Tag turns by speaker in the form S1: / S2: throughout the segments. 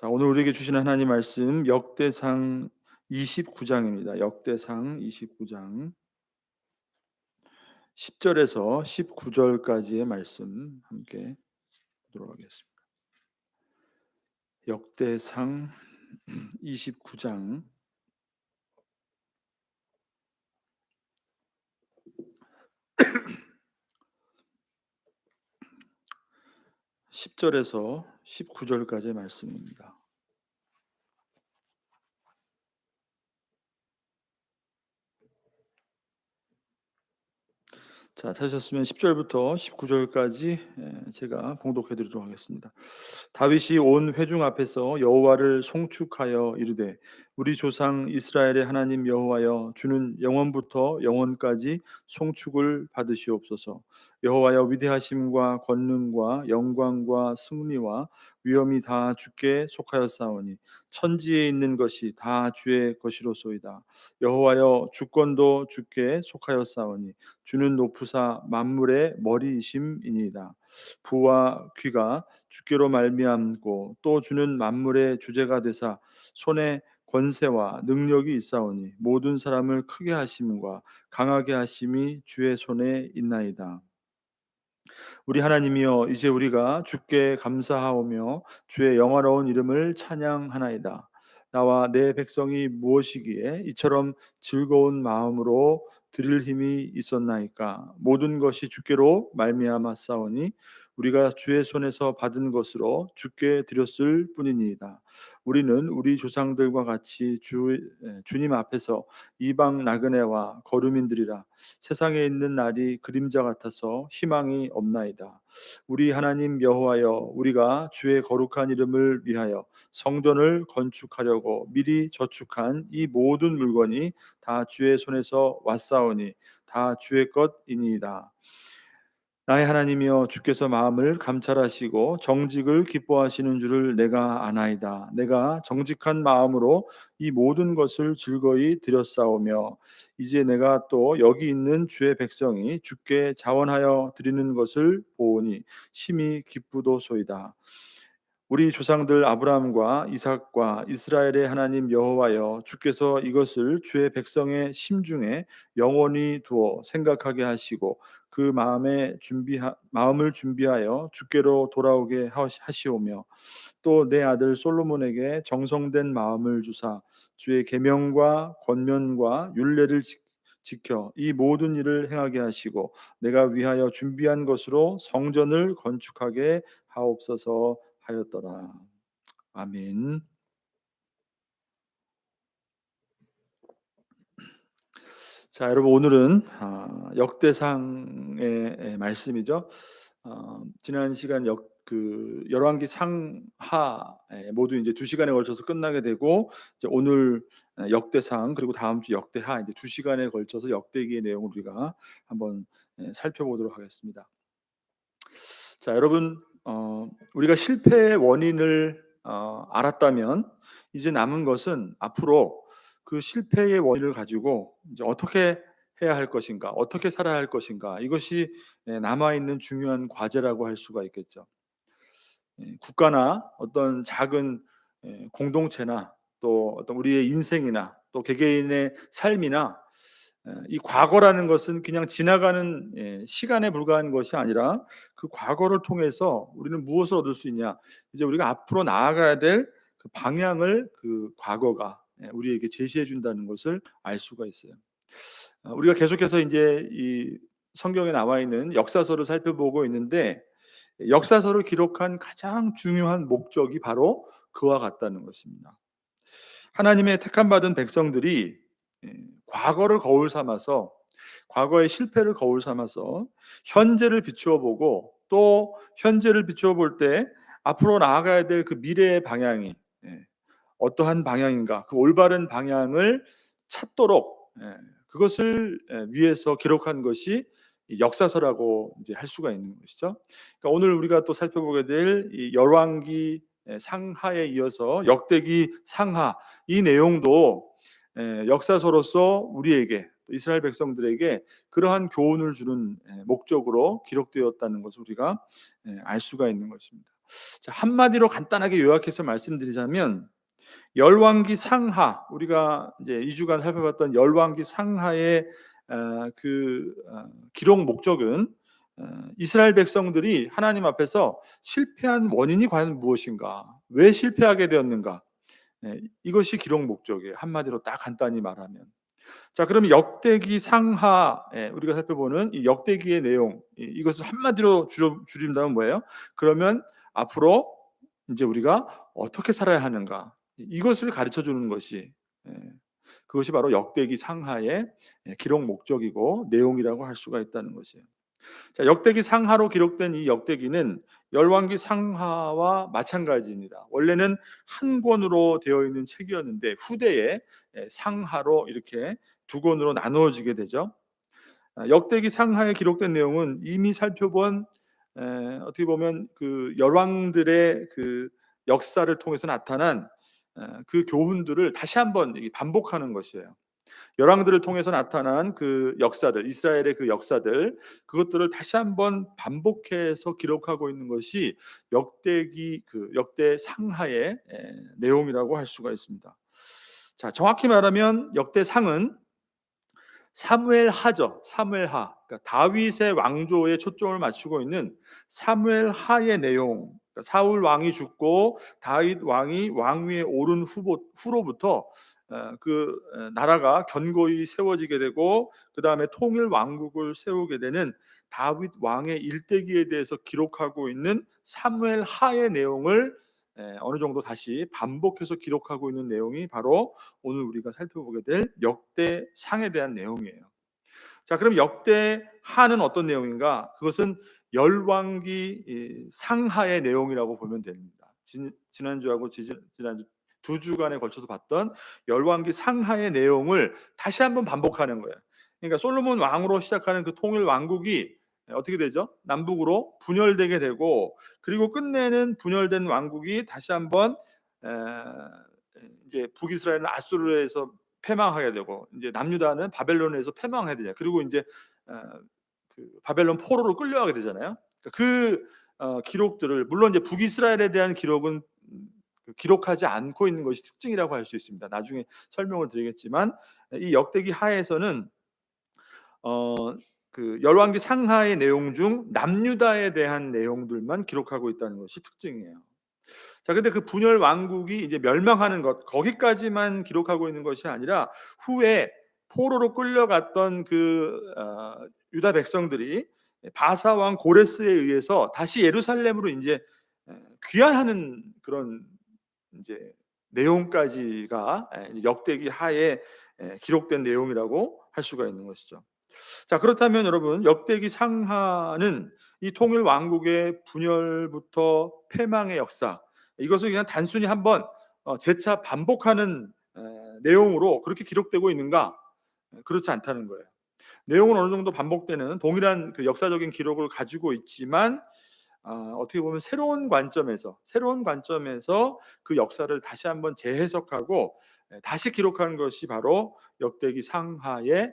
S1: 자, 오늘 우리에게 주시는 하나님 말씀 역대상 29장입니다. 역대상 29장 10절에서 19절까지의 말씀 함께 보도록 하겠습니다. 역대상 29장 10절에서 19절까지의 말씀입니다. 자, 찾으셨으면 10절부터 19절까지 제가 봉독해 드리도록 하겠습니다. 다윗이 온 회중 앞에서 여호와를 송축하여 이르되 우리 조상 이스라엘의 하나님 여호와여, 주는 영원부터 영원까지 송축을 받으시옵소서. 여호와여, 위대하심과 권능과 영광과 승리와 위엄이 다 주께 속하였사오니 천지에 있는 것이 다 주의 것이로소이다. 여호와여, 주권도 주께 속하였사오니 주는 높으사 만물의 머리이심이니이다. 부와 귀가 주께로 말미암고 또 주는 만물의 주제가 되사 손에 권세와 능력이 있사오니 모든 사람을 크게 하심과 강하게 하심이 주의 손에 있나이다. 우리 하나님이여, 이제 우리가 주께 감사하오며 주의 영화로운 이름을 찬양하나이다. 나와 내 백성이 무엇이기에 이처럼 즐거운 마음으로 드릴 힘이 있었나이까. 모든 것이 주께로 말미암아 싸우니 우리가 주의 손에서 받은 것으로 주께 드렸을 뿐이니이다. 우리는 우리 조상들과 같이 주님 앞에서 이방 나그네와 거류민들이라. 세상에 있는 날이 그림자 같아서 희망이 없나이다. 우리 하나님 여호와여, 우리가 주의 거룩한 이름을 위하여 성전을 건축하려고 미리 저축한 이 모든 물건이 다 주의 손에서 왔사오니 다 주의 것이니이다. 나의 하나님이여, 주께서 마음을 감찰하시고 정직을 기뻐하시는 줄을 내가 아나이다. 내가 정직한 마음으로 이 모든 것을 즐거이 드렸사오며 이제 내가 또 여기 있는 주의 백성이 주께 자원하여 드리는 것을 보오니 심히 기쁘도소이다. 우리 조상들 아브라함과 이삭과 이스라엘의 하나님 여호와여, 주께서 이것을 주의 백성의 심중에 영원히 두어 생각하게 하시고 그 마음을 준비하여 주께로 돌아오게 하시오며 또 내 아들 솔로몬에게 정성된 마음을 주사 주의 계명과 권면과 율례를 지켜 이 모든 일을 행하게 하시고 내가 위하여 준비한 것으로 성전을 건축하게 하옵소서 하였더라. 아멘. 자, 여러분, 오늘은 역대상의 말씀이죠. 지난 시간 열왕기 상하 모두 이제 2시간에 걸쳐서 끝나게 되고, 이제 오늘 역대상, 그리고 다음 주 역대하, 이제 2시간에 걸쳐서 역대기의 내용을 우리가 한번 살펴보도록 하겠습니다. 자, 여러분, 우리가 실패의 원인을 알았다면 이제 남은 것은 앞으로 그 실패의 원인을 가지고 이제 어떻게 해야 할 것인가, 어떻게 살아야 할 것인가, 이것이 남아 있는 중요한 과제라고 할 수가 있겠죠. 국가나 어떤 작은 공동체나 또 어떤 우리의 인생이나 또 개개인의 삶이나 이 과거라는 것은 그냥 지나가는 시간에 불과한 것이 아니라 그 과거를 통해서 우리는 무엇을 얻을 수 있냐, 이제 우리가 앞으로 나아가야 될 그 방향을 그 과거가 우리에게 제시해 준다는 것을 알 수가 있어요. 우리가 계속해서 이제 이 성경에 나와 있는 역사서를 살펴보고 있는데, 역사서를 기록한 가장 중요한 목적이 바로 그와 같다는 것입니다. 하나님의 택함 받은 백성들이 과거를 거울 삼아서, 과거의 실패를 거울 삼아서 현재를 비추어 보고, 또 현재를 비추어 볼 때 앞으로 나아가야 될 그 미래의 방향이 어떠한 방향인가, 그 올바른 방향을 찾도록 그것을 위해서 기록한 것이 역사서라고 이제 할 수가 있는 것이죠. 그러니까 오늘 우리가 또 살펴보게 될 이 열왕기 상하에 이어서 역대기 상하, 이 내용도 역사서로서 우리에게, 이스라엘 백성들에게 그러한 교훈을 주는 목적으로 기록되었다는 것을 우리가 알 수가 있는 것입니다. 자, 한마디로 간단하게 요약해서 말씀드리자면 열왕기 상하, 우리가 이제 2주간 살펴봤던 열왕기 상하의 기록 목적은 이스라엘 백성들이 하나님 앞에서 실패한 원인이 과연 무엇인가, 왜 실패하게 되었는가, 이것이 기록 목적이에요. 한마디로 딱 간단히 말하면. 자, 그러면 역대기 상하, 우리가 살펴보는 이 역대기의 내용, 이것을 한마디로 줄인다면 뭐예요? 그러면 앞으로 이제 우리가 어떻게 살아야 하는가, 이것을 가르쳐 주는 것이, 예, 그것이 바로 역대기 상하의 기록 목적이고 내용이라고 할 수가 있다는 것이에요. 자, 역대기 상하로 기록된 이 역대기는 열왕기 상하와 마찬가지입니다. 원래는 한 권으로 되어 있는 책이었는데 후대에 상하로 이렇게 두 권으로 나누어지게 되죠. 역대기 상하에 기록된 내용은 이미 살펴본, 어떻게 보면 그 열왕들의 그 역사를 통해서 나타난 그 교훈들을 다시 한번 반복하는 것이에요. 열왕들을 통해서 나타난 그 역사들, 이스라엘의 그 역사들, 그것들을 다시 한번 반복해서 기록하고 있는 것이 역대기, 그 역대 상하의 내용이라고 할 수가 있습니다. 자, 정확히 말하면 역대상은 사무엘하죠. 사무엘하. 그러니까 다윗의 왕조에 초점을 맞추고 있는 사무엘하의 내용. 그러니까 사울 왕이 죽고 다윗 왕이 왕위에 오른 후로부터 나라가 견고히 세워지게 되고 그 다음에 통일 왕국을 세우게 되는 다윗 왕의 일대기에 대해서 기록하고 있는 사무엘하의 내용을 어느 정도 다시 반복해서 기록하고 있는 내용이 바로 오늘 우리가 살펴보게 될 역대상에 대한 내용이에요. 자, 그럼 역대하는 어떤 내용인가? 그것은 열왕기 상하의 내용이라고 보면 됩니다. 지난주하고 지난주 두 주간에 걸쳐서 봤던 열왕기 상하의 내용을 다시 한번 반복하는 거예요. 그러니까 솔로몬 왕으로 시작하는 그 통일 왕국이 어떻게 되죠? 남북으로 분열되게 되고, 그리고 끝내는 분열된 왕국이 다시 한번 이제 북이스라엘은 아수르에서 패망하게 되고, 이제 남유다는 바벨론에서 패망하게 되잖아요. 그리고 이제 그 바벨론 포로로 끌려가게 되잖아요. 그 기록들을, 물론 이제 북이스라엘에 대한 기록은 기록하지 않고 있는 것이 특징이라고 할 수 있습니다. 나중에 설명을 드리겠지만 이 역대기 하에서는 어, 그 열왕기 상하의 내용 중 남유다에 대한 내용들만 기록하고 있다는 것이 특징이에요. 자, 근데 그 분열 왕국이 이제 멸망하는 것, 거기까지만 기록하고 있는 것이 아니라 후에 포로로 끌려갔던 유다 백성들이 바사 왕 고레스에 의해서 다시 예루살렘으로 이제 귀환하는 그런 이제 내용까지가 역대기 하에 기록된 내용이라고 할 수가 있는 것이죠. 자, 그렇다면 여러분, 역대기 상하는 이 통일 왕국의 분열부터 패망의 역사, 이것을 그냥 단순히 한번 재차 반복하는 내용으로 그렇게 기록되고 있는가? 그렇지 않다는 거예요. 내용은 어느 정도 반복되는 동일한 그 역사적인 기록을 가지고 있지만 어떻게 보면 새로운 관점에서 그 역사를 다시 한번 재해석하고 다시 기록하는 것이 바로 역대기 상하에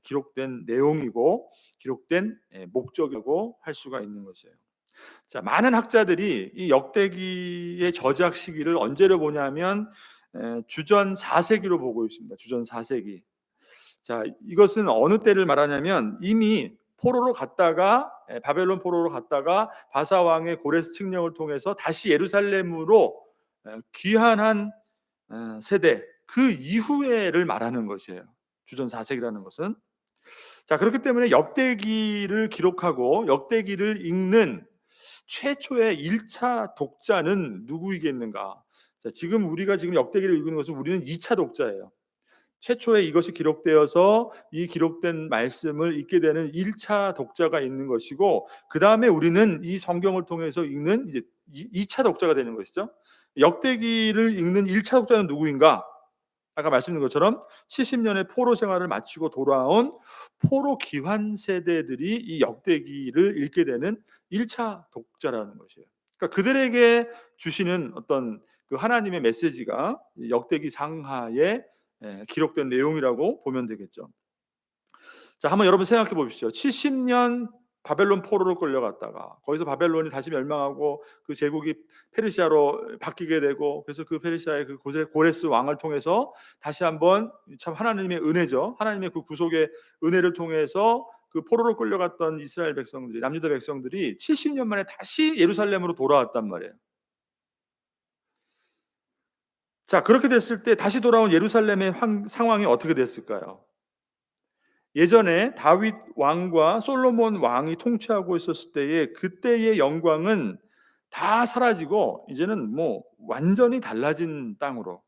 S1: 기록된 내용이고 기록된 목적이라고 할 수가 있는 것이에요. 자, 많은 학자들이 이 역대기의 저작 시기를 언제로 보냐면 주전 4세기로 보고 있습니다. 주전 4세기. 자, 이것은 어느 때를 말하냐면 이미 포로로 갔다가 바벨론 포로로 갔다가 바사 왕의 고레스 칙령을 통해서 다시 예루살렘으로 귀환한 세대, 그 이후에를 말하는 것이에요. 주전 4세기라는 것은. 자, 그렇기 때문에 역대기를 기록하고 역대기를 읽는 최초의 1차 독자는 누구이겠는가? 자, 우리가 지금 역대기를 읽는 것은 우리는 2차 독자예요. 최초에 이것이 기록되어서 이 기록된 말씀을 읽게 되는 1차 독자가 있는 것이고, 그 다음에 우리는 이 성경을 통해서 읽는 이제 2차 독자가 되는 것이죠. 역대기를 읽는 1차 독자는 누구인가? 아까 말씀드린 것처럼 70년의 포로 생활을 마치고 돌아온 포로 귀환 세대들이 이 역대기를 읽게 되는 1차 독자라는 것이에요. 그러니까 그들에게 주시는 어떤 그 하나님의 메시지가 역대기 상하에 기록된 내용이라고 보면 되겠죠. 자, 한번 여러분 생각해 보십시오. 70년 바벨론 포로로 끌려갔다가 거기서 바벨론이 다시 멸망하고 그 제국이 페르시아로 바뀌게 되고, 그래서 그 페르시아의 그 고레스 왕을 통해서 다시 한번, 참 하나님의 은혜죠. 하나님의 그 구속의 은혜를 통해서 그 포로로 끌려갔던 이스라엘 백성들이, 남유다 백성들이 70년 만에 다시 예루살렘으로 돌아왔단 말이에요. 자, 그렇게 됐을 때 다시 돌아온 예루살렘의 상황이 어떻게 됐을까요? 예전에 다윗 왕과 솔로몬 왕이 통치하고 있었을 때의 그때의 영광은 다 사라지고 이제는 뭐 완전히 달라진 땅으로,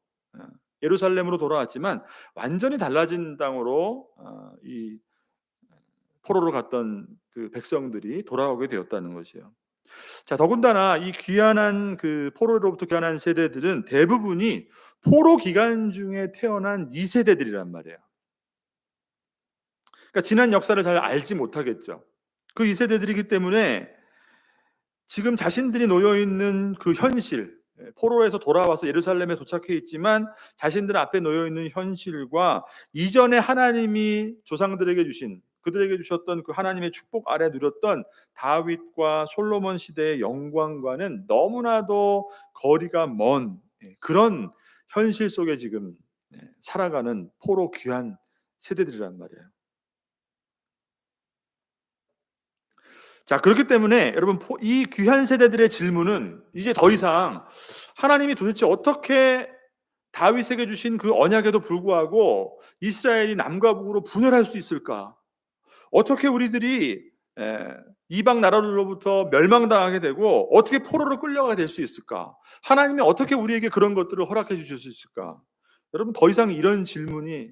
S1: 예루살렘으로 돌아왔지만 완전히 달라진 땅으로 이 포로로 갔던 그 백성들이 돌아오게 되었다는 것이에요. 자, 더군다나 이 귀환한 그 포로로부터 귀환한 세대들은 대부분이 포로 기간 중에 태어난 2세대들이란 말이에요. 그러니까 지난 역사를 잘 알지 못하겠죠. 그 2세대들이기 때문에 지금 자신들이 놓여 있는 그 현실, 포로에서 돌아와서 예루살렘에 도착해 있지만 자신들 앞에 놓여 있는 현실과 이전에 하나님이 조상들에게 주신, 그들에게 주셨던 그 하나님의 축복 아래 누렸던 다윗과 솔로몬 시대의 영광과는 너무나도 거리가 먼, 그런 현실 속에 지금 살아가는 포로 귀한 세대들이란 말이에요. 자, 그렇기 때문에 여러분, 이 귀한 세대들의 질문은 이제 더 이상 하나님이 도대체 어떻게 다윗에게 주신 그 언약에도 불구하고 이스라엘이 남과 북으로 분열할 수 있을까? 어떻게 우리들이 이방 나라들로부터 멸망당하게 되고 어떻게 포로로 끌려가게 될 수 있을까? 하나님이 어떻게 우리에게 그런 것들을 허락해 주실 수 있을까? 여러분, 더 이상 이런 질문이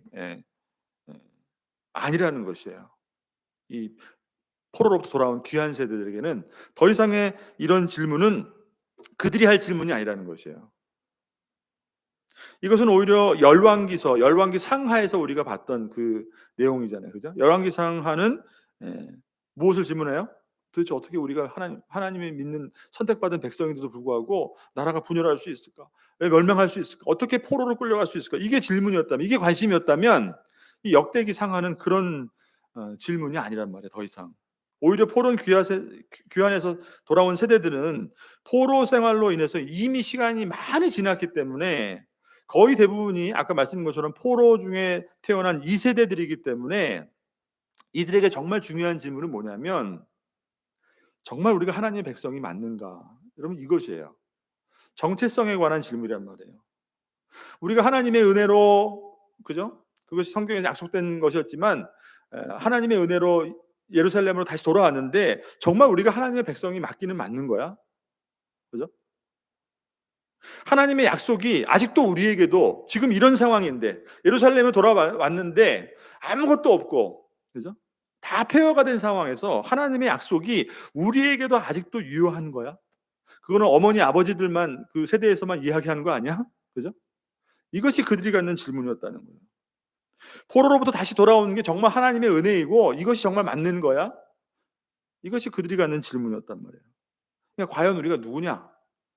S1: 아니라는 것이에요. 이 포로로부터 돌아온 귀한 세대들에게는 더 이상의 이런 질문은 그들이 할 질문이 아니라는 것이에요. 이것은 오히려 열왕기 상하에서 우리가 봤던 그 내용이잖아요. 그죠? 열왕기 상하는 무엇을 질문해요? 도대체 어떻게 우리가 하나님이 믿는 선택받은 백성인데도 불구하고 나라가 분열할 수 있을까? 왜 멸망할 수 있을까? 어떻게 포로로 끌려갈 수 있을까? 이게 질문이었다면, 이게 관심이었다면 이 역대기 상하는 그런 질문이 아니란 말이에요. 더 이상. 오히려 귀환에서 돌아온 세대들은 포로 생활로 인해서 이미 시간이 많이 지났기 때문에 거의 대부분이 아까 말씀드린 것처럼 포로 중에 태어난 2세대들이기 때문에 이들에게 정말 중요한 질문은 뭐냐면, 정말 우리가 하나님의 백성이 맞는가? 여러분, 이것이에요. 정체성에 관한 질문이란 말이에요. 우리가 하나님의 은혜로, 그죠? 그것이 성경에 약속된 것이었지만 하나님의 은혜로 예루살렘으로 다시 돌아왔는데 정말 우리가 하나님의 백성이 맞기는 맞는 거야? 그죠? 하나님의 약속이 아직도 우리에게도 지금 이런 상황인데 예루살렘에 돌아왔는데 아무것도 없고, 그죠? 다 폐허가 된 상황에서 하나님의 약속이 우리에게도 아직도 유효한 거야? 그거는 어머니 아버지들만 그 세대에서만 이야기하는 거 아니야? 그죠? 이것이 그들이 갖는 질문이었다는 거예요. 포로로부터 다시 돌아오는 게 정말 하나님의 은혜이고 이것이 정말 맞는 거야? 이것이 그들이 갖는 질문이었단 말이에요. 그러니까 과연 우리가 누구냐?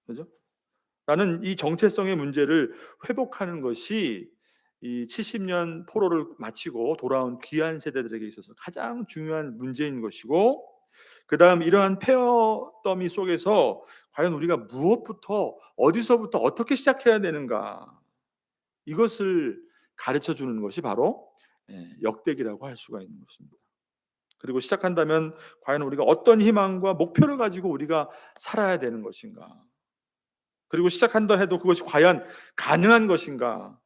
S1: 그죠? 라는 이 정체성의 문제를 회복하는 것이 이 70년 포로를 마치고 돌아온 귀한 세대들에게 있어서 가장 중요한 문제인 것이고, 그 다음 이러한 폐허 더미 속에서 과연 우리가 무엇부터, 어디서부터 어떻게 시작해야 되는가, 이것을 가르쳐 주는 것이 바로 역대기라고 할 수가 있는 것입니다. 그리고 시작한다면 과연 우리가 어떤 희망과 목표를 가지고 우리가 살아야 되는 것인가, 그리고 시작한다 해도 그것이 과연 가능한 것인가,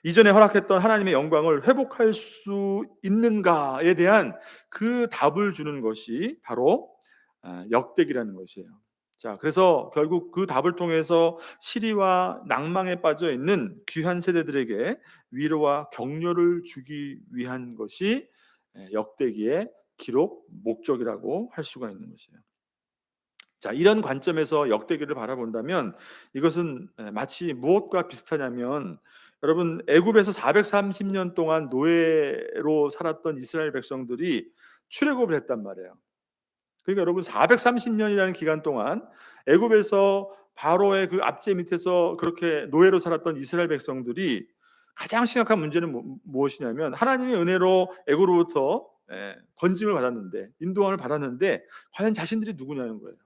S1: 이전에 허락했던 하나님의 영광을 회복할 수 있는가에 대한 그 답을 주는 것이 바로 역대기라는 것이에요. 자, 그래서 결국 그 답을 통해서 시리와 낭망에 빠져 있는 귀한 세대들에게 위로와 격려를 주기 위한 것이 역대기의 기록 목적이라고 할 수가 있는 것이에요. 자, 이런 관점에서 역대기를 바라본다면 이것은 마치 무엇과 비슷하냐면, 여러분, 애굽에서 430년 동안 노예로 살았던 이스라엘 백성들이 출애굽을 했단 말이에요. 그러니까 여러분, 430년이라는 기간 동안 애굽에서 바로의 그 압제 밑에서 그렇게 노예로 살았던 이스라엘 백성들이 가장 심각한 문제는 무엇이냐면, 하나님의 은혜로 애굽으로부터 건짐을 받았는데, 인도함을 받았는데 과연 자신들이 누구냐는 거예요.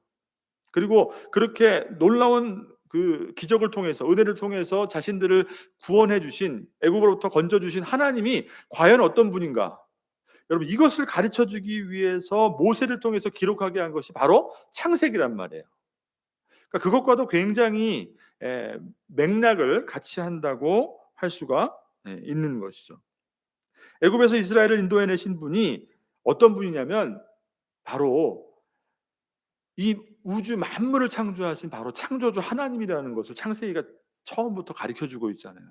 S1: 그리고 그렇게 놀라운 그 기적을 통해서, 은혜를 통해서 자신들을 구원해 주신, 애굽으로부터 건져 주신 하나님이 과연 어떤 분인가? 여러분, 이것을 가르쳐 주기 위해서 모세를 통해서 기록하게 한 것이 바로 창세기란 말이에요. 그러니까 그것과도 굉장히 맥락을 같이 한다고 할 수가 있는 것이죠. 애굽에서 이스라엘을 인도해내신 분이 어떤 분이냐면 바로 이 우주 만물을 창조하신 바로 창조주 하나님이라는 것을 창세기가 처음부터 가르쳐주고 있잖아요.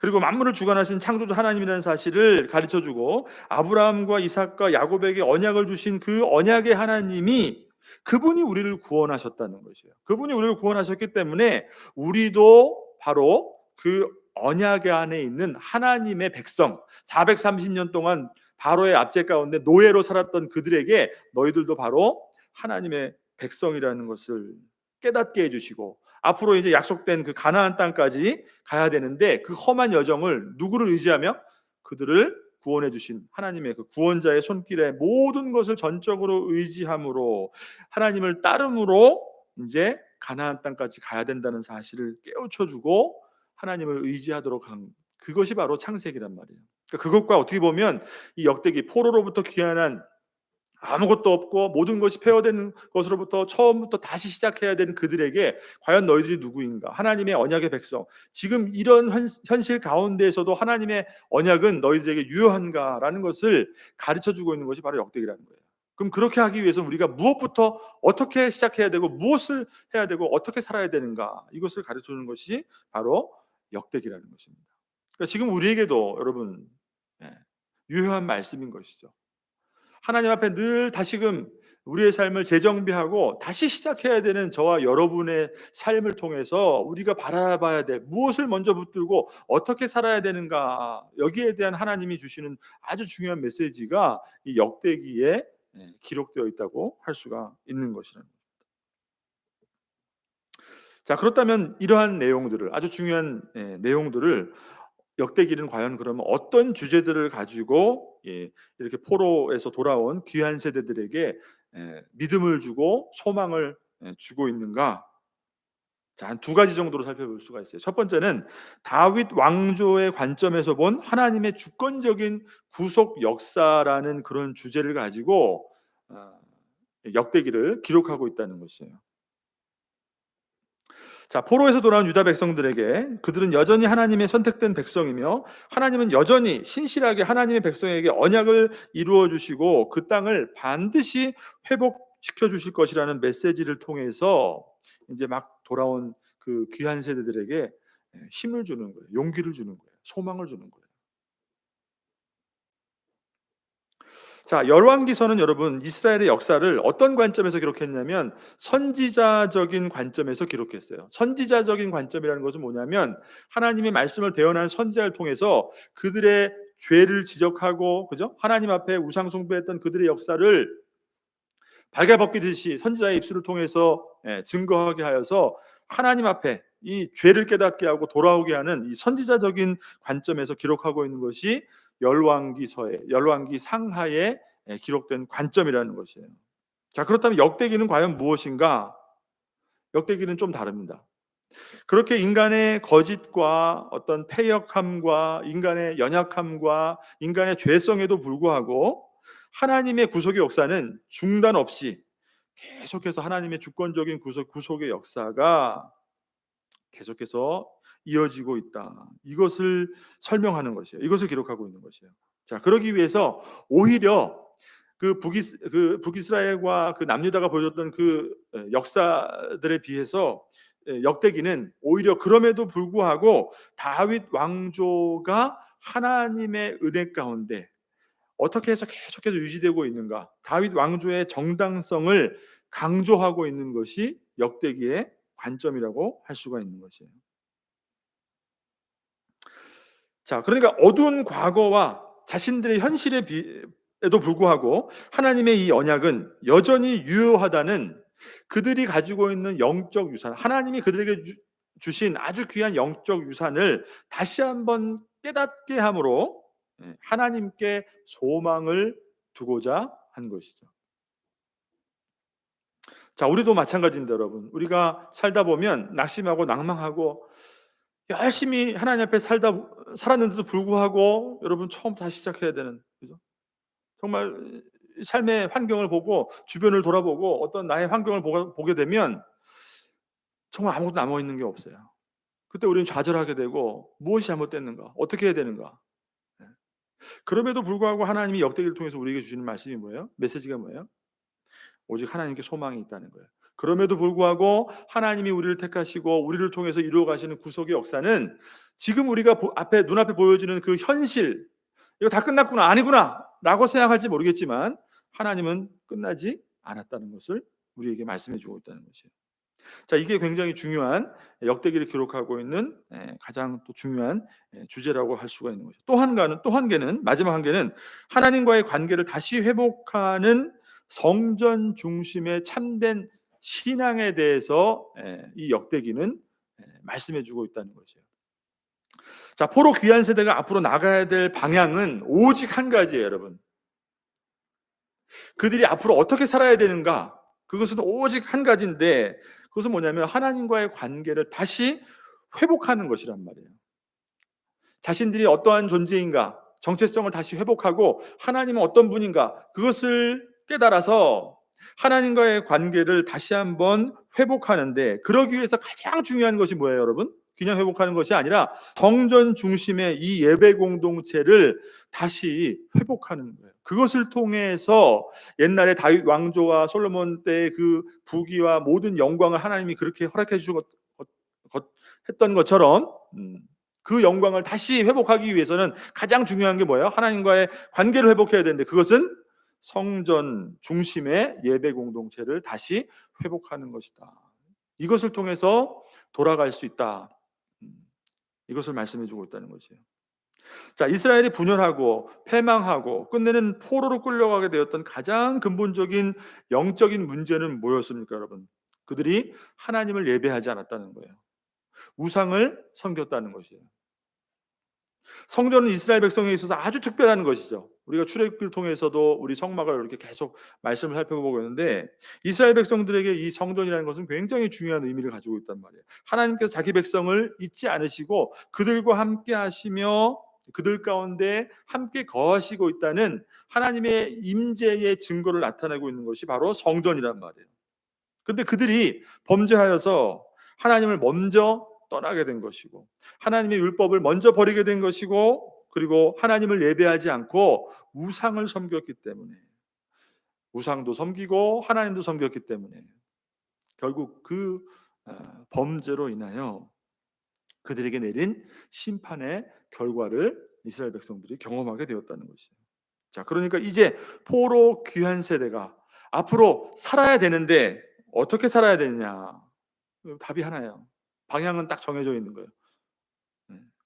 S1: 그리고 만물을 주관하신 창조주 하나님이라는 사실을 가르쳐주고, 아브라함과 이삭과 야곱에게 언약을 주신 그 언약의 하나님이, 그분이 우리를 구원하셨다는 것이에요. 그분이 우리를 구원하셨기 때문에 우리도 바로 그 언약 안에 있는 하나님의 백성, 430년 동안 바로의 압제 가운데 노예로 살았던 그들에게 너희들도 바로 하나님의 백성이라는 것을 깨닫게 해주시고, 앞으로 이제 약속된 그 가나안 땅까지 가야 되는데 그 험한 여정을 누구를 의지하며? 그들을 구원해 주신 하나님의 그 구원자의 손길에 모든 것을 전적으로 의지함으로, 하나님을 따름으로 이제 가나안 땅까지 가야 된다는 사실을 깨우쳐 주고 하나님을 의지하도록 한, 그것이 바로 창세기란 말이에요. 그러니까 그것과 어떻게 보면 이 역대기, 포로로부터 귀환한, 아무것도 없고 모든 것이 폐허된 것으로부터 처음부터 다시 시작해야 되는 그들에게 과연 너희들이 누구인가? 하나님의 언약의 백성. 지금 이런 현실 가운데에서도 하나님의 언약은 너희들에게 유효한가라는 것을 가르쳐주고 있는 것이 바로 역대기라는 거예요. 그럼 그렇게 하기 위해서 우리가 무엇부터 어떻게 시작해야 되고 무엇을 해야 되고 어떻게 살아야 되는가, 이것을 가르쳐주는 것이 바로 역대기라는 것입니다. 그러니까 지금 우리에게도 여러분, 예, 유효한 말씀인 것이죠. 하나님 앞에 늘 다시금 우리의 삶을 재정비하고 다시 시작해야 되는 저와 여러분의 삶을 통해서 우리가 바라봐야 될, 무엇을 먼저 붙들고 어떻게 살아야 되는가, 여기에 대한 하나님이 주시는 아주 중요한 메시지가 이 역대기에 기록되어 있다고 할 수가 있는 것이라는 거예요. 자, 그렇다면 이러한 내용들을, 아주 중요한 내용들을, 역대기는 과연 그러면 어떤 주제들을 가지고 이렇게 포로에서 돌아온 귀한 세대들에게 믿음을 주고 소망을 주고 있는가? 자, 한 두 가지 정도로 살펴볼 수가 있어요. 첫 번째는 다윗 왕조의 관점에서 본 하나님의 주권적인 구속 역사라는 그런 주제를 가지고 역대기를 기록하고 있다는 것이에요. 자, 포로에서 돌아온 유다 백성들에게, 그들은 여전히 하나님의 선택된 백성이며 하나님은 여전히 신실하게 하나님의 백성에게 언약을 이루어 주시고 그 땅을 반드시 회복시켜 주실 것이라는 메시지를 통해서 이제 막 돌아온 그 귀한 세대들에게 힘을 주는 거예요. 용기를 주는 거예요. 소망을 주는 거예요. 자, 열왕기서는 여러분 이스라엘의 역사를 어떤 관점에서 기록했냐면 선지자적인 관점에서 기록했어요. 선지자적인 관점이라는 것은 뭐냐면 하나님의 말씀을 대언하는 선지자를 통해서 그들의 죄를 지적하고, 그죠? 하나님 앞에 우상 숭배했던 그들의 역사를 발가벗기듯이 선지자의 입술을 통해서 증거하게 하여서 하나님 앞에 이 죄를 깨닫게 하고 돌아오게 하는 이 선지자적인 관점에서 기록하고 있는 것이 열왕기 상하에 기록된 관점이라는 것이에요. 자, 그렇다면 역대기는 과연 무엇인가? 역대기는 좀 다릅니다. 그렇게 인간의 거짓과 어떤 패역함과 인간의 연약함과 인간의 죄성에도 불구하고 하나님의 구속의 역사는 중단 없이 계속해서 하나님의 주권적인 구속의 역사가 계속해서 이어지고 있다. 이것을 설명하는 것이에요. 이것을 기록하고 있는 것이에요. 자, 그러기 위해서 오히려 그 북이스라엘과 그 남유다가 보여줬던 그 역사들에 비해서 역대기는 오히려 그럼에도 불구하고 다윗 왕조가 하나님의 은혜 가운데 어떻게 해서 계속해서 유지되고 있는가, 다윗 왕조의 정당성을 강조하고 있는 것이 역대기의 관점이라고 할 수가 있는 것이에요. 자, 그러니까 어두운 과거와 자신들의 현실에도 불구하고 하나님의 이 언약은 여전히 유효하다는, 그들이 가지고 있는 영적 유산, 하나님이 그들에게 주신 아주 귀한 영적 유산을 다시 한번 깨닫게 함으로 하나님께 소망을 두고자 한 것이죠. 자, 우리도 마찬가지입니다, 여러분. 우리가 살다 보면 낙심하고 낭망하고 열심히 하나님 앞에 살았는데도 불구하고 여러분 처음 다시 시작해야 되는, 그죠? 정말 삶의 환경을 보고 주변을 돌아보고 어떤 나의 환경을 보게 되면 정말 아무것도 남아 있는 게 없어요. 그때 우리는 좌절하게 되고 무엇이 잘못됐는가? 어떻게 해야 되는가? 네. 그럼에도 불구하고 하나님이 역대기를 통해서 우리에게 주시는 말씀이 뭐예요? 메시지가 뭐예요? 오직 하나님께 소망이 있다는 거예요. 그럼에도 불구하고 하나님이 우리를 택하시고 우리를 통해서 이루어 가시는 구속의 역사는 지금 우리가 눈앞에 보여지는 그 현실, 이거 다 끝났구나, 아니구나 라고 생각할지 모르겠지만 하나님은 끝나지 않았다는 것을 우리에게 말씀해 주고 있다는 것이에요. 자, 이게 굉장히 중요한 역대기를 기록하고 있는 가장 또 중요한 주제라고 할 수가 있는 거죠. 또 한 개는, 마지막 한 개는 하나님과의 관계를 다시 회복하는 성전 중심의 참된 신앙에 대해서 이 역대기는 말씀해 주고 있다는 거죠. 자, 포로 귀한 세대가 앞으로 나가야 될 방향은 오직 한 가지예요, 여러분. 그들이 앞으로 어떻게 살아야 되는가? 그것은 오직 한 가지인데, 그것은 뭐냐면 하나님과의 관계를 다시 회복하는 것이란 말이에요. 자신들이 어떠한 존재인가, 정체성을 다시 회복하고 하나님은 어떤 분인가, 그것을 깨달아서 하나님과의 관계를 다시 한번 회복하는데, 그러기 위해서 가장 중요한 것이 뭐예요, 여러분? 그냥 회복하는 것이 아니라 성전 중심의 이 예배 공동체를 다시 회복하는 거예요. 그것을 통해서 옛날에 다윗 왕조와 솔로몬 때의 그 부귀와 모든 영광을 하나님이 그렇게 허락해 주고 했던 것처럼 그 영광을 다시 회복하기 위해서는 가장 중요한 게 뭐예요? 하나님과의 관계를 회복해야 되는데, 그것은 성전 중심의 예배 공동체를 다시 회복하는 것이다. 이것을 통해서 돌아갈 수 있다. 이것을 말씀해 주고 있다는 것이에요. 자, 이스라엘이 분열하고 패망하고 끝내는 포로로 끌려가게 되었던 가장 근본적인 영적인 문제는 뭐였습니까, 여러분? 그들이 하나님을 예배하지 않았다는 거예요. 우상을 섬겼다는 것이에요. 성전은 이스라엘 백성에 있어서 아주 특별한 것이죠. 우리가 출애굽기를 통해서도 우리 성막을 이렇게 계속 말씀을 살펴보고 있는데, 이스라엘 백성들에게 이 성전이라는 것은 굉장히 중요한 의미를 가지고 있단 말이에요. 하나님께서 자기 백성을 잊지 않으시고 그들과 함께 하시며 그들 가운데 함께 거하시고 있다는 하나님의 임재의 증거를 나타내고 있는 것이 바로 성전이란 말이에요. 근데 그들이 범죄하여서 하나님을 먼저 떠나게 된 것이고, 하나님의 율법을 먼저 버리게 된 것이고, 그리고 하나님을 예배하지 않고 우상을 섬겼기 때문에, 우상도 섬기고 하나님도 섬겼기 때문에 결국 그 범죄로 인하여 그들에게 내린 심판의 결과를 이스라엘 백성들이 경험하게 되었다는 것이에요. 자, 그러니까 이제 포로 귀한 세대가 앞으로 살아야 되는데 어떻게 살아야 되느냐? 답이 하나예요. 방향은 딱 정해져 있는 거예요.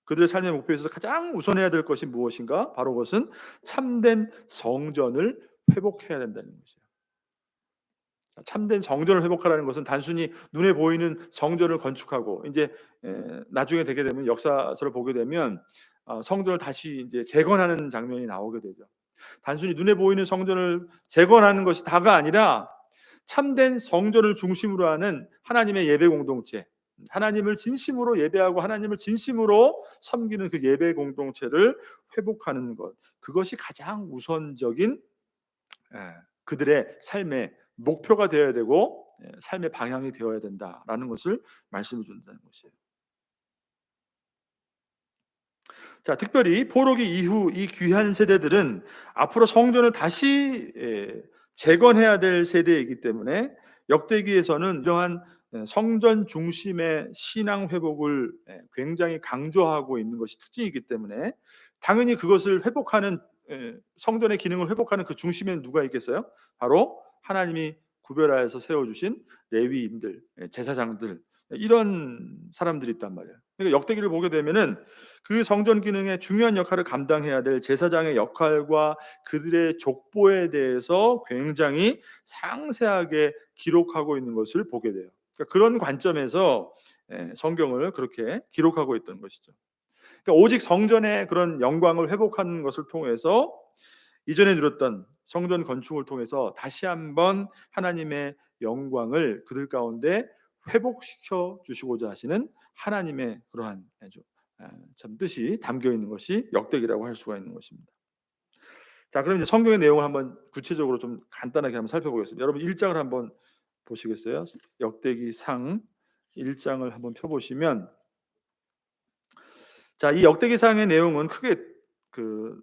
S1: 그들의 삶의 목표에서 가장 우선해야 될 것이 무엇인가? 바로 그것은 참된 성전을 회복해야 된다는 것이에요. 참된 성전을 회복하라는 것은 단순히 눈에 보이는 성전을 건축하고, 이제 나중에 되게 되면 역사서를 보게 되면 성전을 다시 이제 재건하는 장면이 나오게 되죠. 단순히 눈에 보이는 성전을 재건하는 것이 다가 아니라 참된 성전을 중심으로 하는 하나님의 예배 공동체, 하나님을 진심으로 예배하고 하나님을 진심으로 섬기는 그 예배 공동체를 회복하는 것, 그것이 가장 우선적인 그들의 삶의 목표가 되어야 되고 삶의 방향이 되어야 된다라는 것을 말씀해 준다는 것이에요. 자, 특별히 포로기 이후 이 귀한 세대들은 앞으로 성전을 다시 재건해야 될 세대이기 때문에 역대기에서는 이러한 성전 중심의 신앙 회복을 굉장히 강조하고 있는 것이 특징이기 때문에, 당연히 그것을 회복하는, 성전의 기능을 회복하는 그 중심에는 누가 있겠어요? 바로 하나님이 구별하여서 세워주신 레위인들, 제사장들, 이런 사람들이 있단 말이에요. 그러니까 역대기를 보게 되면은 그 성전 기능의 중요한 역할을 감당해야 될 제사장의 역할과 그들의 족보에 대해서 굉장히 상세하게 기록하고 있는 것을 보게 돼요. 그러니까 그런 관점에서 성경을 그렇게 기록하고 있던 것이죠. 그러니까 오직 성전의 그런 영광을 회복하는 것을 통해서 이전에 누렸던 성전 건축을 통해서 다시 한번 하나님의 영광을 그들 가운데 회복시켜 주시고자 하시는 하나님의 그러한 아주 참 뜻이 담겨 있는 것이 역대기라고 할 수가 있는 것입니다. 자, 그럼 이제 성경의 내용을 한번 구체적으로 좀 간단하게 한번 살펴보겠습니다. 여러분 1장을 한번 보시겠어요? 역대기 상 1장을 한번 펴보시면, 자, 이 역대기 상의 내용은 크게 그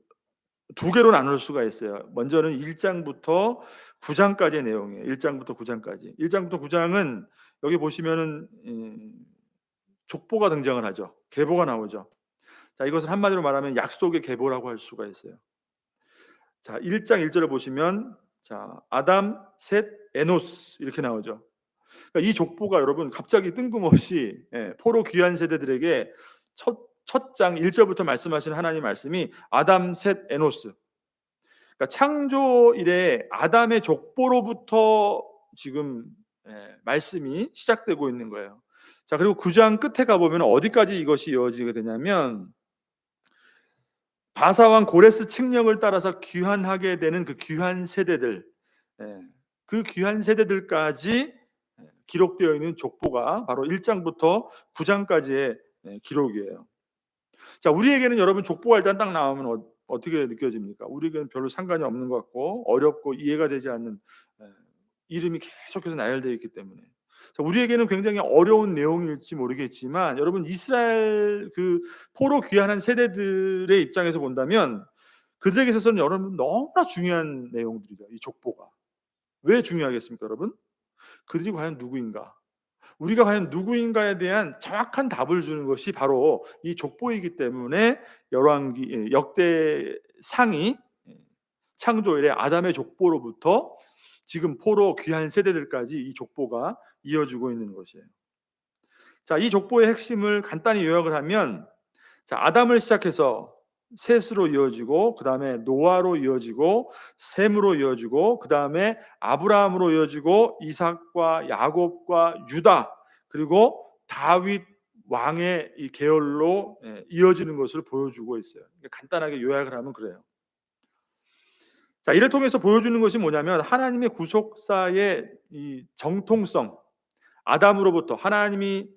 S1: 두 개로 나눌 수가 있어요. 먼저는 1장부터 9장까지의 내용이에요. 1장부터 9장까지. 1장부터 9장은 여기 보시면은 족보가 등장을 하죠. 계보가 나오죠. 자, 이것을 한마디로 말하면 약속의 계보라고 할 수가 있어요. 자, 1장 1절을 보시면, 자, 아담, 셋, 에노스 이렇게 나오죠. 그러니까 이 족보가 여러분 갑자기 뜬금없이 포로 귀한 세대들에게 첫 장 1절부터 말씀하신 하나님 말씀이 아담, 셋, 에노스. 그러니까 창조 이래 아담의 족보로부터 지금 말씀이 시작되고 있는 거예요. 자, 그리고 9장 끝에 가보면 어디까지 이것이 이어지게 되냐면, 바사왕 고레스 칙령을 따라서 귀환하게 되는 그 귀한 세대들, 그 귀한 세대들까지 기록되어 있는 족보가 바로 1장부터 9장까지의 기록이에요. 자, 우리에게는 여러분 족보가 일단 딱 나오면 어떻게 느껴집니까? 우리에게는 별로 상관이 없는 것 같고 어렵고 이해가 되지 않는 이름이 계속해서 나열되어 있기 때문에, 자, 우리에게는 굉장히 어려운 내용일지 모르겠지만 여러분 이스라엘 그 포로 귀환한 세대들의 입장에서 본다면 그들에게 있어서는 여러분 너무나 중요한 내용들이죠. 이 족보가 왜 중요하겠습니까, 여러분? 그들이 과연 누구인가? 우리가 과연 누구인가에 대한 정확한 답을 주는 것이 바로 이 족보이기 때문에 열왕기 역대상이 창조 이래 아담의 족보로부터 지금 포로 귀한 세대들까지 이 족보가 이어지고 있는 것이에요. 자, 이 족보의 핵심을 간단히 요약을 하면, 자, 아담을 시작해서 셋으로 이어지고 그 다음에 노아로 이어지고 셈으로 이어지고 그 다음에 아브라함으로 이어지고 이삭과 야곱과 유다 그리고 다윗 왕의 이 계열로 이어지는 것을 보여주고 있어요. 간단하게 요약을 하면 그래요. 자, 이를 통해서 보여주는 것이 뭐냐면 하나님의 구속사의 이 정통성, 아담으로부터 하나님이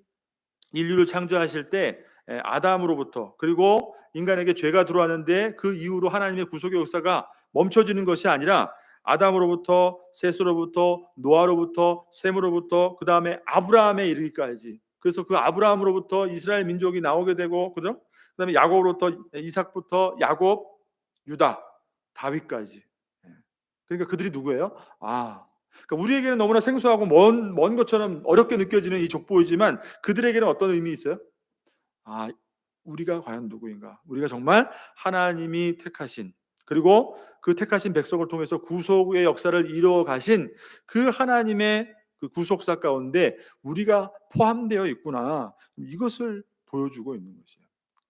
S1: 인류를 창조하실 때 아담으로부터, 그리고 인간에게 죄가 들어왔는데 그 이후로 하나님의 구속의 역사가 멈춰지는 것이 아니라 아담으로부터 셋으로부터 노아로부터 셈으로부터 그 다음에 아브라함에 이르기까지, 그래서 그 아브라함으로부터 이스라엘 민족이 나오게 되고, 그죠? 그 다음에 야곱으로부터 이삭부터 야곱, 유다, 다윗까지. 그러니까 그들이 누구예요? 그러니까 우리에게는 너무나 생소하고 먼 것처럼 어렵게 느껴지는 이 족보이지만 그들에게는 어떤 의미 있어요? 우리가 과연 누구인가? 우리가 정말 하나님이 택하신, 그리고 그 택하신 백성을 통해서 구속의 역사를 이루어 가신 그 하나님의 그 구속사 가운데 우리가 포함되어 있구나, 이것을 보여주고 있는 것이에요.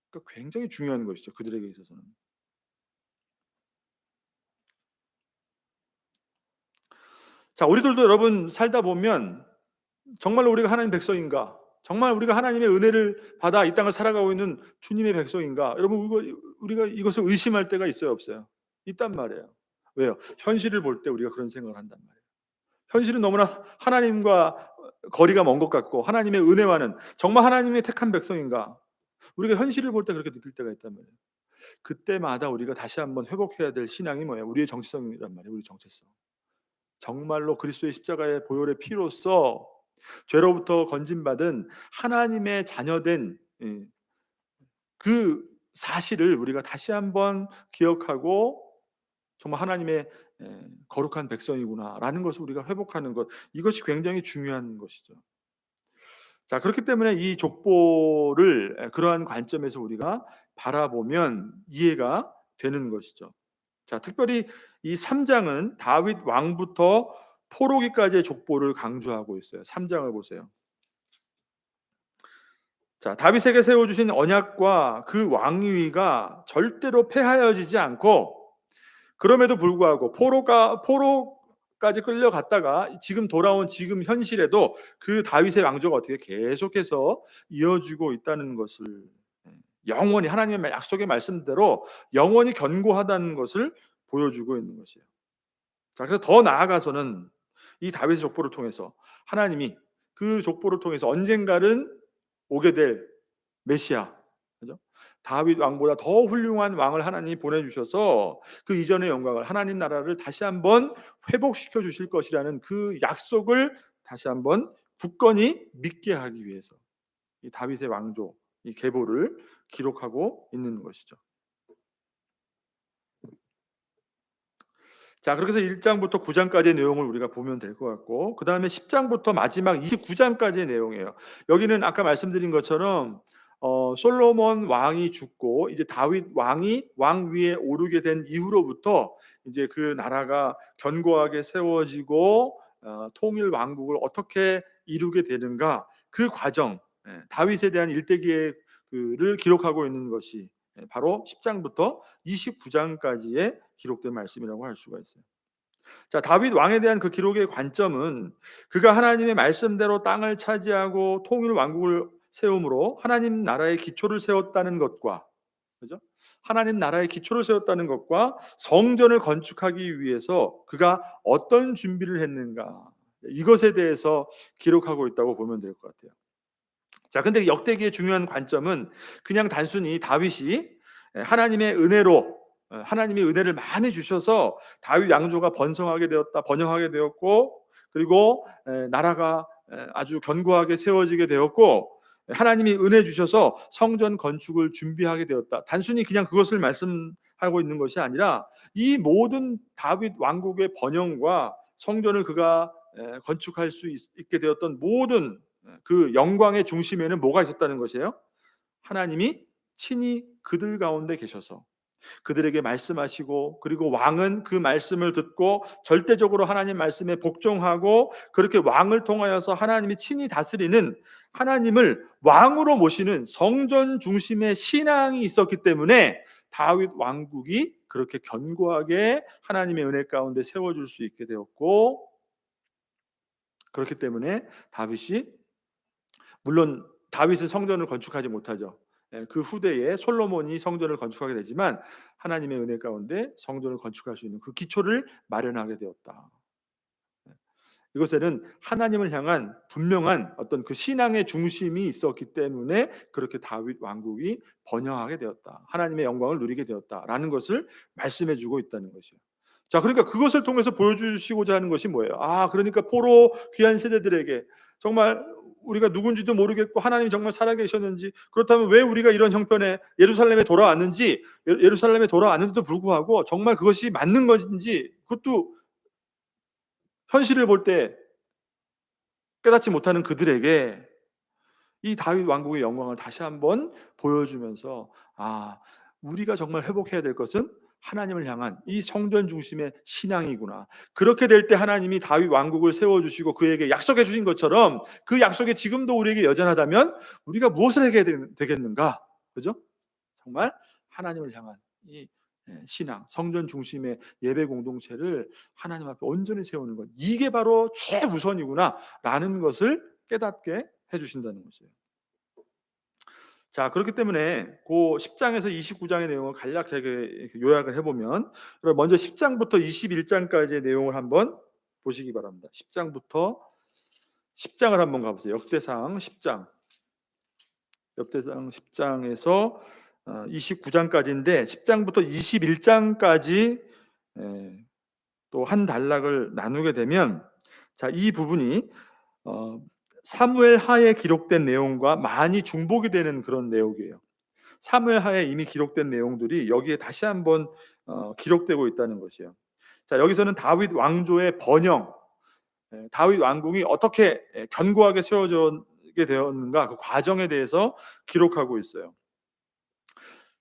S1: 그러니까 굉장히 중요한 것이죠, 그들에게 있어서는. 자, 우리들도 여러분 살다 보면 정말로 우리가 하나님 백성인가? 정말 우리가 하나님의 은혜를 받아 이 땅을 살아가고 있는 주님의 백성인가? 여러분, 우리가 이것을 의심할 때가 있어요, 없어요? 있단 말이에요. 왜요? 현실을 볼 때 우리가 그런 생각을 한단 말이에요. 현실은 너무나 하나님과 거리가 먼 것 같고 하나님의 은혜와는 정말 하나님의 택한 백성인가? 우리가 현실을 볼 때 그렇게 느낄 때가 있단 말이에요. 그때마다 우리가 다시 한번 회복해야 될 신앙이 뭐예요? 우리의 정체성이란 말이에요. 우리 정체성. 정말로 그리스도의 십자가의 보혈의 피로써 죄로부터 건진받은 하나님의 자녀된 그 사실을 우리가 다시 한번 기억하고 정말 하나님의 거룩한 백성이구나라는 것을 우리가 회복하는 것, 이것이 굉장히 중요한 것이죠. 자, 그렇기 때문에 이 족보를 그러한 관점에서 우리가 바라보면 이해가 되는 것이죠. 자, 특별히 이 3장은 다윗 왕부터 포로기까지의 족보를 강조하고 있어요. 3장을 보세요. 자, 다윗에게 세워주신 언약과 그 왕위가 절대로 폐하여지지 않고, 그럼에도 불구하고 포로까지 끌려갔다가 지금 돌아온 지금 현실에도 그 다윗의 왕조가 어떻게 계속해서 이어지고 있다는 것을 영원히 하나님의 약속의 말씀대로 영원히 견고하다는 것을 보여주고 있는 것이에요. 자, 그래서 더 나아가서는 이 다윗의 족보를 통해서 하나님이 그 족보를 통해서 언젠가는 오게 될 메시아, 그죠? 다윗 왕보다 더 훌륭한 왕을 하나님이 보내주셔서 그 이전의 영광을, 하나님 나라를 다시 한번 회복시켜 주실 것이라는 그 약속을 다시 한번 굳건히 믿게 하기 위해서 이 다윗의 왕조, 이 계보를 기록하고 있는 것이죠. 자, 그렇게 해서 1장부터 9장까지의 내용을 우리가 보면 될 것 같고, 그 다음에 10장부터 마지막 29장까지의 내용이에요. 여기는 아까 말씀드린 것처럼 솔로몬 왕이 죽고 이제 다윗 왕이 왕 위에 오르게 된 이후로부터 이제 그 나라가 견고하게 세워지고 통일 왕국을 어떻게 이루게 되는가, 그 과정, 다윗에 대한 일대기를 기록하고 있는 것이 바로 10장부터 29장까지의 기록된 말씀이라고 할 수가 있어요. 자, 다윗 왕에 대한 그 기록의 관점은 그가 하나님의 말씀대로 땅을 차지하고 통일 왕국을 세움으로 하나님 나라의 기초를 세웠다는 것과, 그죠? 하나님 나라의 기초를 세웠다는 것과 성전을 건축하기 위해서 그가 어떤 준비를 했는가, 이것에 대해서 기록하고 있다고 보면 될 것 같아요. 자, 근데 역대기의 중요한 관점은 그냥 단순히 다윗이 하나님의 은혜로, 하나님이 은혜를 많이 주셔서 다윗 왕조가 번성하게 되었다, 번영하게 되었고, 그리고 나라가 아주 견고하게 세워지게 되었고, 하나님이 은혜 주셔서 성전 건축을 준비하게 되었다. 단순히 그냥 그것을 말씀하고 있는 것이 아니라 이 모든 다윗 왕국의 번영과 성전을 그가 건축할 수 있게 되었던 모든 그 영광의 중심에는 뭐가 있었다는 것이에요? 하나님이 친히 그들 가운데 계셔서 그들에게 말씀하시고, 그리고 왕은 그 말씀을 듣고 절대적으로 하나님 말씀에 복종하고, 그렇게 왕을 통하여서 하나님이 친히 다스리는, 하나님을 왕으로 모시는 성전 중심의 신앙이 있었기 때문에 다윗 왕국이 그렇게 견고하게 하나님의 은혜 가운데 세워줄 수 있게 되었고, 그렇기 때문에 다윗이, 물론 다윗은 성전을 건축하지 못하죠. 그 후대에 솔로몬이 성전을 건축하게 되지만 하나님의 은혜 가운데 성전을 건축할 수 있는 그 기초를 마련하게 되었다. 이것에는 하나님을 향한 분명한 어떤 그 신앙의 중심이 있었기 때문에 그렇게 다윗 왕국이 번영하게 되었다, 하나님의 영광을 누리게 되었다라는 것을 말씀해 주고 있다는 것이에요. 자, 그러니까 그것을 통해서 보여주시고자 하는 것이 뭐예요? 그러니까 포로 귀한 세대들에게 정말 우리가 누군지도 모르겠고 하나님이 정말 살아계셨는지, 그렇다면 왜 우리가 이런 형편에 예루살렘에 돌아왔는지, 예루살렘에 돌아왔는데도 불구하고 정말 그것이 맞는 것인지, 그것도 현실을 볼 때 깨닫지 못하는 그들에게 이 다윗 왕국의 영광을 다시 한번 보여주면서, 우리가 정말 회복해야 될 것은 하나님을 향한 이 성전 중심의 신앙이구나. 그렇게 될 때 하나님이 다윗 왕국을 세워주시고 그에게 약속해 주신 것처럼 그 약속이 지금도 우리에게 여전하다면 우리가 무엇을 해야 되겠는가? 그죠? 정말 하나님을 향한 이 신앙, 성전 중심의 예배 공동체를 하나님 앞에 온전히 세우는 것, 이게 바로 최우선이구나라는 것을 깨닫게 해주신다는 것이에요. 자, 그렇기 때문에 그 10장에서 29장의 내용을 간략하게 요약을 해보면, 먼저 10장부터 21장까지의 내용을 한번 보시기 바랍니다. 10장부터 10장을 한번 가보세요. 역대상 10장, 역대상 10장에서 29장까지인데 10장부터 21장까지 또 한 단락을 나누게 되면, 자, 이 부분이 사무엘 하에 기록된 내용과 많이 중복이 되는 그런 내용이에요. 사무엘 하에 이미 기록된 내용들이 여기에 다시 한번 기록되고 있다는 것이에요. 자, 여기서는 다윗 왕조의 번영, 다윗 왕궁이 어떻게 견고하게 세워지게 되었는가, 그 과정에 대해서 기록하고 있어요.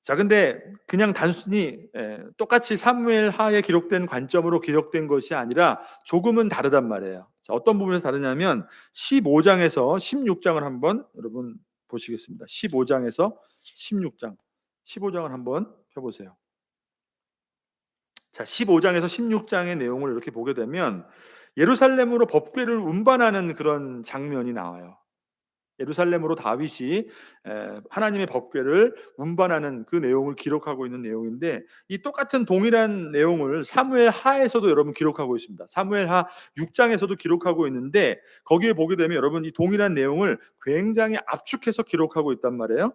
S1: 자, 근데 그냥 단순히 똑같이 사무엘 하에 기록된 관점으로 기록된 것이 아니라 조금은 다르단 말이에요. 자, 어떤 부분에서 다르냐면 15장에서 16장을 한번 여러분 보시겠습니다. 15장에서 16장, 15장을 한번 펴보세요. 자, 15장에서 16장의 내용을 이렇게 보게 되면 예루살렘으로 법궤를 운반하는 그런 장면이 나와요. 예루살렘으로 다윗이 하나님의 법궤를 운반하는 그 내용을 기록하고 있는 내용인데, 이 똑같은 동일한 내용을 사무엘 하에서도 여러분 기록하고 있습니다. 사무엘 하 6장에서도 기록하고 있는데, 거기에 보게 되면 여러분 이 동일한 내용을 굉장히 압축해서 기록하고 있단 말이에요.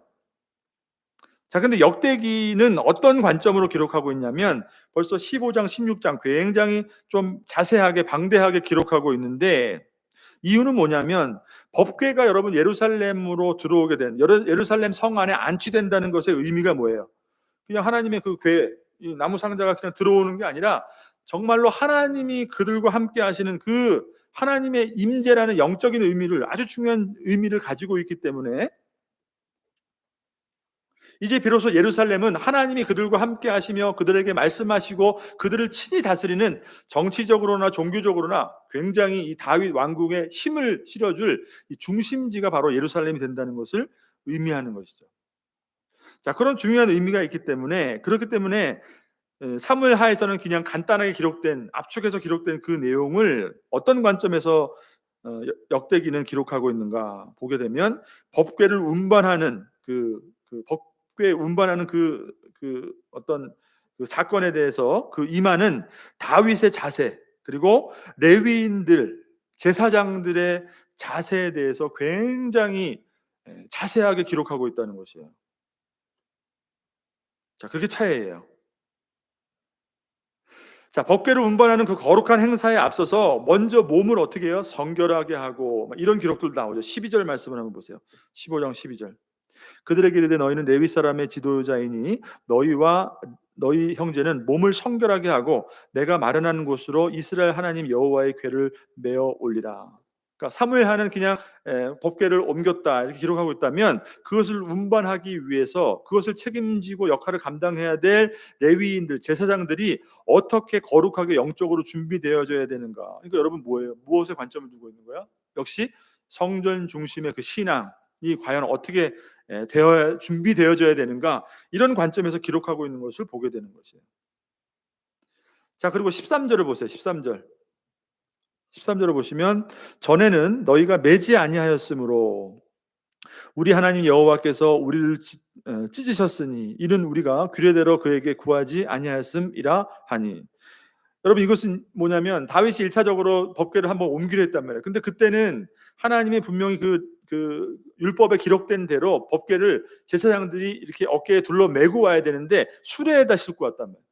S1: 자, 근데 역대기는 어떤 관점으로 기록하고 있냐면 벌써 15장, 16장 굉장히 좀 자세하게 방대하게 기록하고 있는데, 이유는 뭐냐면 법궤가 여러분 예루살렘으로 들어오게 된, 예루살렘 성 안에 안치된다는 것의 의미가 뭐예요? 그냥 하나님의 그 궤, 이 나무 상자가 그냥 들어오는 게 아니라 정말로 하나님이 그들과 함께 하시는 그 하나님의 임재라는 영적인 의미를, 아주 중요한 의미를 가지고 있기 때문에 이제 비로소 예루살렘은 하나님이 그들과 함께 하시며 그들에게 말씀하시고 그들을 친히 다스리는, 정치적으로나 종교적으로나 굉장히 이 다윗 왕국에 힘을 실어줄 이 중심지가 바로 예루살렘이 된다는 것을 의미하는 것이죠. 자, 그런 중요한 의미가 있기 때문에, 그렇기 때문에 사무엘 하에서는 그냥 간단하게 기록된, 압축해서 기록된 그 내용을 어떤 관점에서 역대기는 기록하고 있는가 보게 되면, 법궤를 운반하는 그 법궤 운반하는 그 어떤 그 사건에 대해서 그 임하는 다윗의 자세, 그리고 레위인들, 제사장들의 자세에 대해서 굉장히 자세하게 기록하고 있다는 것이에요. 자, 그게 차이예요. 자, 법궤를 운반하는 그 거룩한 행사에 앞서서 먼저 몸을 어떻게 해요? 성결하게 하고, 이런 기록들도 나오죠. 12절 말씀을 한번 보세요. 15장 12절. 그들에게 이르되 너희는 레위 사람의 지도자이니 너희와 너희 형제는 몸을 성결하게 하고 내가 마련하는 곳으로 이스라엘 하나님 여호와의 궤를 메어 올리라. 그러니까 사무엘하는 그냥 법궤를 옮겼다 이렇게 기록하고 있다면, 그것을 운반하기 위해서 그것을 책임지고 역할을 감당해야 될 레위인들, 제사장들이 어떻게 거룩하게 영적으로 준비되어져야 되는가. 그러니까 여러분 뭐예요? 무엇에 관점을 두고 있는 거야? 역시 성전 중심의 그 신앙이 과연 어떻게 되어 준비되어져야 되는가, 이런 관점에서 기록하고 있는 것을 보게 되는 것이에요. 자, 그리고 13절을 보세요. 13절. 13절을 보시면 전에는 너희가 매지 아니하였으므로 우리 하나님 여호와께서 우리를 찢으셨으니 이는 우리가 규례대로 그에게 구하지 아니하였음이라 하니. 여러분, 이것은 뭐냐면 다윗이 1차적으로 법궤를 한번 옮기려 했단 말이에요. 근데 그때는 하나님이 분명히 그 율법에 기록된 대로 법궤를 제사장들이 이렇게 어깨에 둘러 메고 와야 되는데 수레에다 싣고 왔단 말이에요.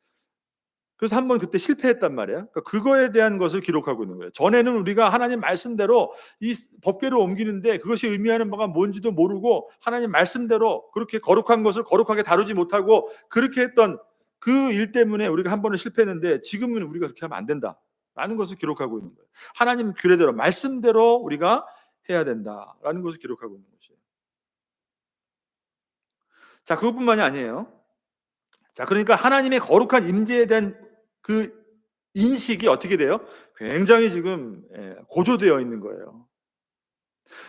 S1: 그래서 한번 그때 실패했단 말이에요. 그러니까 그거에 대한 것을 기록하고 있는 거예요. 전에는 우리가 하나님 말씀대로 이 법궤를 옮기는데 그것이 의미하는 바가 뭔지도 모르고 하나님 말씀대로 그렇게 거룩한 것을 거룩하게 다루지 못하고 그렇게 했던 그 일 때문에 우리가 한 번은 실패했는데, 지금은 우리가 그렇게 하면 안 된다라는 것을 기록하고 있는 거예요. 하나님 규례대로 말씀대로 우리가 해야 된다라는 것을 기록하고 있는 것이에요. 자, 그것뿐만이 아니에요. 자, 그러니까 하나님의 거룩한 임재에 대한 그 인식이 어떻게 돼요? 굉장히 지금 고조되어 있는 거예요.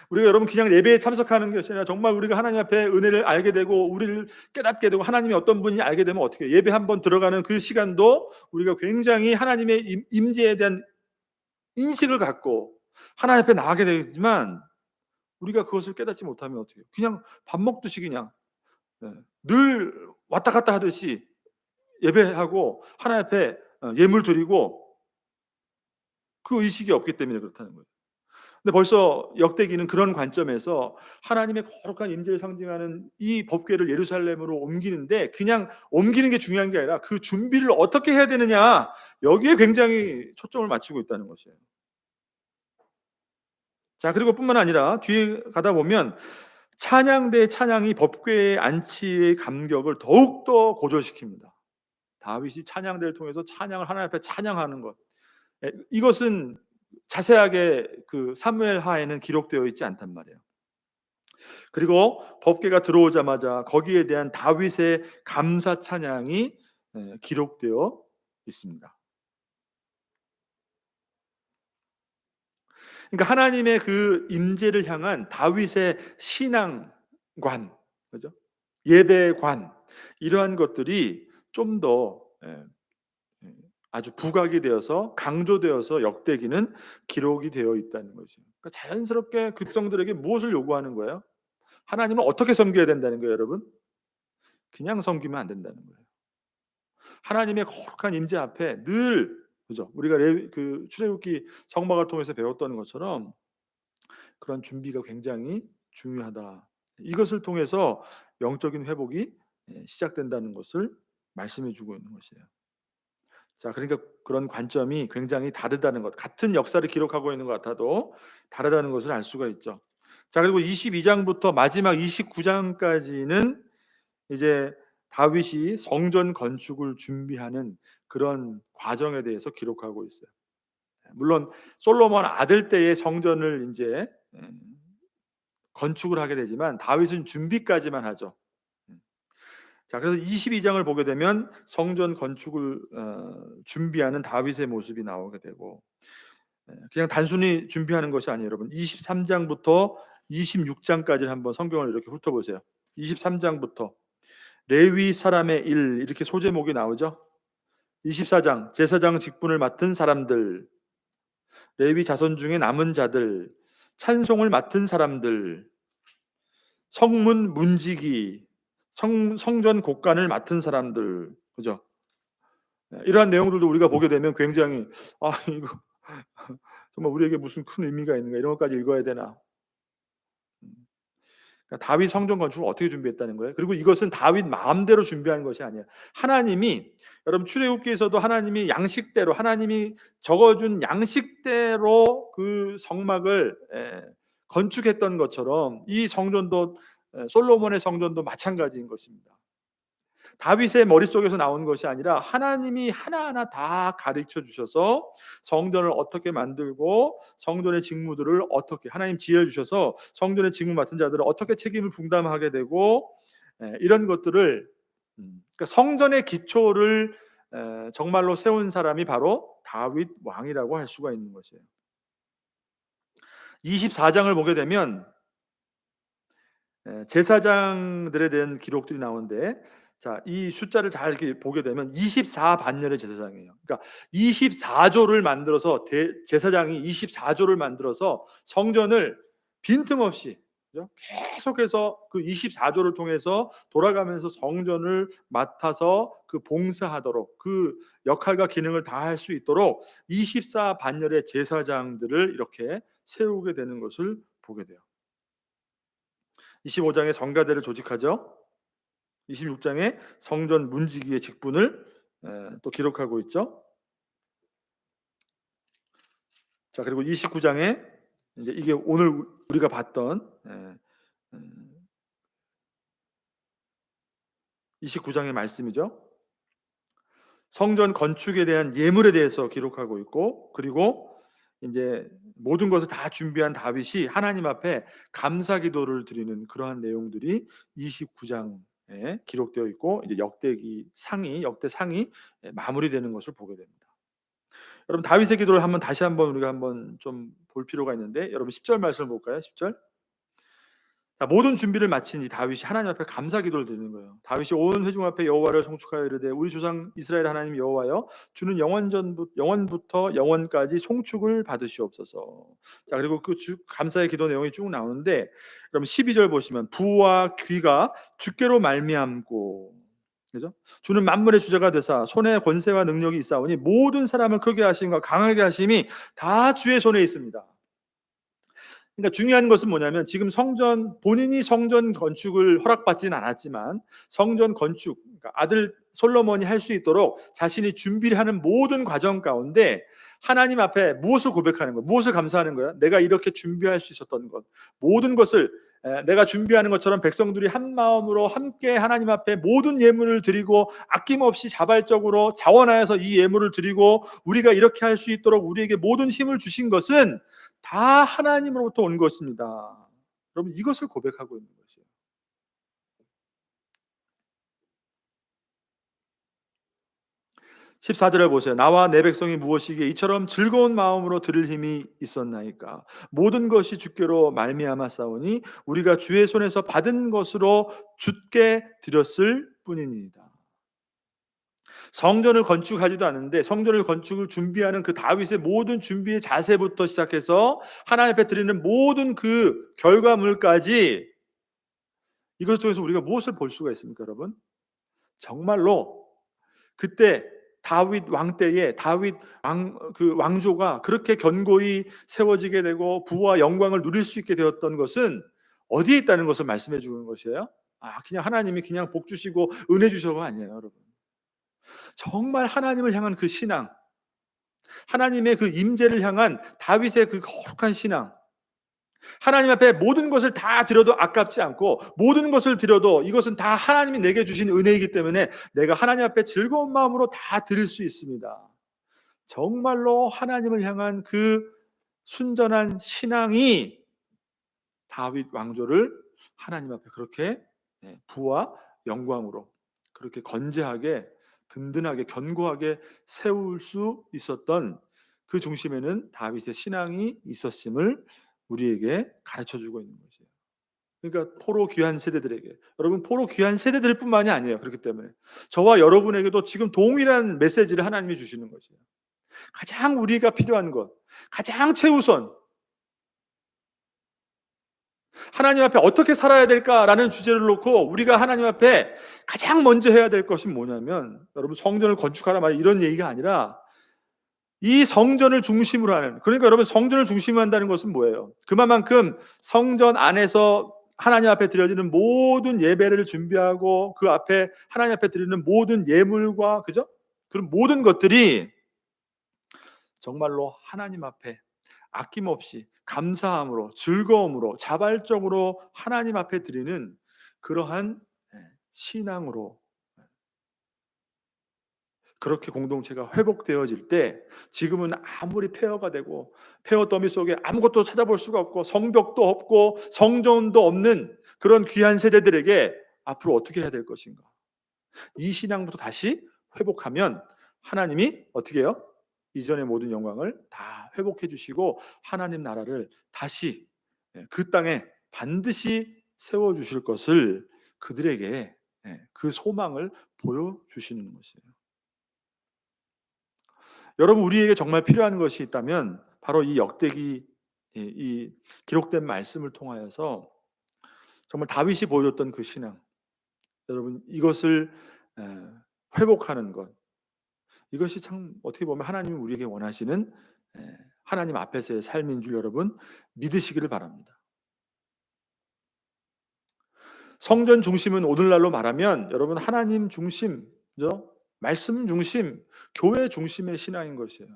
S1: 우리가 여러분 그냥 예배에 참석하는 것이 아니라 정말 우리가 하나님 앞에 은혜를 알게 되고 우리를 깨닫게 되고 하나님이 어떤 분인지 알게 되면 어떻게 해요? 예배 한번 들어가는 그 시간도 우리가 굉장히 하나님의 임재에 대한 인식을 갖고 하나님 앞에 나가게 되지만, 우리가 그것을 깨닫지 못하면 어떻게 해요? 그냥 밥 먹듯이 그냥 늘 왔다 갔다 하듯이 예배하고 하나님 앞에 예물 드리고, 그 의식이 없기 때문에 그렇다는 거예요. 근데 벌써 역대기는 그런 관점에서 하나님의 거룩한 임재를 상징하는 이 법궤를 예루살렘으로 옮기는데, 그냥 옮기는 게 중요한 게 아니라 그 준비를 어떻게 해야 되느냐, 여기에 굉장히 초점을 맞추고 있다는 것이에요. 자, 그리고 뿐만 아니라 뒤에 가다 보면 찬양대 찬양이 법궤의 안치의 감격을 더욱더 고조시킵니다. 다윗이 찬양대를 통해서 찬양을 하나님 앞에 찬양하는 것, 이것은 자세하게 그 사무엘 하에는 기록되어 있지 않단 말이에요. 그리고 법궤가 들어오자마자 거기에 대한 다윗의 감사 찬양이 기록되어 있습니다. 그러니까 하나님의 그 임재를 향한 다윗의 신앙관, 그죠? 예배관, 이러한 것들이 좀더 아주 부각이 되어서 강조되어서 역대기는 기록이 되어 있다는 것이죠. 그러니까 자연스럽게 그 백성들에게 무엇을 요구하는 거예요? 하나님을 어떻게 섬겨야 된다는 거예요, 여러분? 그냥 섬기면 안 된다는 거예요. 하나님의 거룩한 임재 앞에 늘, 그죠? 우리가 출애굽기 성막을 통해서 배웠던 것처럼 그런 준비가 굉장히 중요하다. 이것을 통해서 영적인 회복이 시작된다는 것을 말씀해 주고 있는 것이에요. 자, 그러니까 그런 관점이 굉장히 다르다는 것, 같은 역사를 기록하고 있는 것 같아도 다르다는 것을 알 수가 있죠. 자, 그리고 22장부터 마지막 29장까지는 이제 다윗이 성전 건축을 준비하는 그런 과정에 대해서 기록하고 있어요. 물론 솔로몬 아들 때의 성전을 이제 건축을 하게 되지만 다윗은 준비까지만 하죠. 자, 그래서 22장을 보게 되면 성전 건축을 준비하는 다윗의 모습이 나오게 되고, 그냥 단순히 준비하는 것이 아니에요, 여러분. 23장부터 26장까지 한번 성경을 이렇게 훑어보세요. 23장부터 레위 사람의 일, 이렇게 소제목이 나오죠. 24장 제사장 직분을 맡은 사람들, 레위 자손 중에 남은 자들, 찬송을 맡은 사람들, 성문 문지기, 성전 곡간을 맡은 사람들, 그죠? 이러한 내용들도 우리가 보게 되면 굉장히, 이거 정말 우리에게 무슨 큰 의미가 있는가, 이런 것까지 읽어야 되나. 그러니까 다윗 성전 건축을 어떻게 준비했다는 거예요? 그리고 이것은 다윗 마음대로 준비한 것이 아니에요. 하나님이, 여러분 출애굽기에서도 하나님이 양식대로, 하나님이 적어준 양식대로 그 성막을 건축했던 것처럼 이 성전도, 솔로몬의 성전도 마찬가지인 것입니다. 다윗의 머릿속에서 나온 것이 아니라 하나님이 하나하나 다 가르쳐 주셔서 성전을 어떻게 만들고 성전의 직무들을 어떻게, 하나님 지혜를 주셔서 성전의 직무 맡은 자들을 어떻게 책임을 분담하게 되고, 이런 것들을, 그러니까 성전의 기초를 정말로 세운 사람이 바로 다윗 왕이라고 할 수가 있는 것이에요. 24장을 보게 되면 제사장들에 대한 기록들이 나오는데, 자, 이 숫자를 잘 이렇게 보게 되면 24반년의 제사장이에요. 그러니까 24조를 만들어서 제사장이 24조를 만들어서 성전을 빈틈없이, 그죠? 계속해서 그 24조를 통해서 돌아가면서 성전을 맡아서 그 봉사하도록, 그 역할과 기능을 다 할 수 있도록 24반년의 제사장들을 이렇게 세우게 되는 것을 보게 돼요. 25장에 성가대를 조직하죠. 26장에 성전 문지기의 직분을 또 기록하고 있죠. 자, 그리고 29장에 이제 이게 오늘 우리가 봤던 29장의 말씀이죠. 성전 건축에 대한 예물에 대해서 기록하고 있고, 그리고 이제 모든 것을 다 준비한 다윗이 하나님 앞에 감사 기도를 드리는 그러한 내용들이 29장에 기록되어 있고, 이제 역대 상이 마무리되는 것을 보게 됩니다. 여러분 다윗의 기도를 다시 한번 우리가 한번 좀 볼 필요가 있는데, 여러분 10절 말씀을 볼까요? 10절. 자, 모든 준비를 마친 이 다윗이 하나님 앞에 감사 기도를 드리는 거예요. 다윗이 온 회중 앞에 여호와를 송축하여 이르되 우리 조상 이스라엘 하나님 여호와여, 주는 영원부터 영원까지 송축을 받으시옵소서. 자, 그리고 그 감사의 기도 내용이 쭉 나오는데, 그럼 12절 보시면 부와 귀가 주께로 말미암고, 그죠? 주는 만물의 주자가 되사 손에 권세와 능력이 있사오니 모든 사람을 크게 하심과 강하게 하심이 다 주의 손에 있습니다. 그러니까 중요한 것은 뭐냐면, 지금 본인이 성전 건축을 허락받지는 않았지만 성전 건축, 그러니까 아들 솔로몬이 할 수 있도록 자신이 준비를 하는 모든 과정 가운데 하나님 앞에 무엇을 고백하는 거예요? 무엇을 감사하는 거예요? 내가 이렇게 준비할 수 있었던 것, 모든 것을 내가 준비하는 것처럼 백성들이 한 마음으로 함께 하나님 앞에 모든 예물을 드리고 아낌없이 자발적으로 자원하여서 이 예물을 드리고 우리가 이렇게 할 수 있도록 우리에게 모든 힘을 주신 것은 다 하나님으로부터 온 것입니다. 여러분 이것을 고백하고 있는 것이에요. 14절을 보세요. 나와 내 백성이 무엇이기에 이처럼 즐거운 마음으로 드릴 힘이 있었나이까. 모든 것이 주께로 말미암아 싸우니 우리가 주의 손에서 받은 것으로 주께 드렸을 뿐이니이다. 성전을 건축하지도 않는데 성전을 건축을 준비하는 그 다윗의 모든 준비의 자세부터 시작해서 하나님 앞에 드리는 모든 그 결과물까지, 이것 중에서 우리가 무엇을 볼 수가 있습니까, 여러분? 정말로 그때 다윗 왕 때에 다윗 그 왕조가 그렇게 견고히 세워지게 되고 부와 영광을 누릴 수 있게 되었던 것은 어디에 있다는 것을 말씀해 주는 것이에요. 그냥 하나님이 그냥 복 주시고 은혜 주셔가 아니에요, 여러분. 정말 하나님을 향한 그 신앙, 하나님의 그 임재를 향한 다윗의 그 거룩한 신앙, 하나님 앞에 모든 것을 다 드려도 아깝지 않고 모든 것을 드려도 이것은 다 하나님이 내게 주신 은혜이기 때문에 내가 하나님 앞에 즐거운 마음으로 다 드릴 수 있습니다. 정말로 하나님을 향한 그 순전한 신앙이 다윗 왕조를 하나님 앞에 그렇게 부와 영광으로 그렇게 건재하게 든든하게 견고하게 세울 수 있었던 그 중심에는 다윗의 신앙이 있었음을 우리에게 가르쳐주고 있는 것이에요. 그러니까 포로 귀한 세대들에게, 여러분 포로 귀한 세대들뿐만이 아니에요. 그렇기 때문에 저와 여러분에게도 지금 동일한 메시지를 하나님이 주시는 것이에요. 가장 우리가 필요한 것, 가장 최우선, 하나님 앞에 어떻게 살아야 될까라는 주제를 놓고 우리가 하나님 앞에 가장 먼저 해야 될 것이 뭐냐면, 여러분 성전을 건축하라 말이 이런 얘기가 아니라 이 성전을 중심으로 하는, 그러니까 여러분 성전을 중심으로 한다는 것은 뭐예요? 그만큼 성전 안에서 하나님 앞에 드려지는 모든 예배를 준비하고 그 앞에 하나님 앞에 드리는 모든 예물과 그죠? 그런 모든 것들이 정말로 하나님 앞에 아낌없이 감사함으로 즐거움으로 자발적으로 하나님 앞에 드리는 그러한 신앙으로, 그렇게 공동체가 회복되어질 때 지금은 아무리 폐허가 되고 폐허 더미 속에 아무것도 찾아볼 수가 없고 성벽도 없고 성전도 없는 그런 귀한 세대들에게 앞으로 어떻게 해야 될 것인가, 이 신앙부터 다시 회복하면 하나님이 어떻게 해요? 이전의 모든 영광을 다 회복해 주시고 하나님 나라를 다시 그 땅에 반드시 세워 주실 것을 그들에게 그 소망을 보여주시는 것이에요. 여러분 우리에게 정말 필요한 것이 있다면 바로 이 역대기, 이 기록된 말씀을 통하여서 정말 다윗이 보여줬던 그 신앙, 여러분 이것을 회복하는 것, 이것이 참 어떻게 보면 하나님이 우리에게 원하시는 하나님 앞에서의 삶인 줄 여러분 믿으시기를 바랍니다. 성전 중심은 오늘날로 말하면 여러분 하나님 중심, 그죠? 말씀 중심, 교회 중심의 신앙인 것이에요.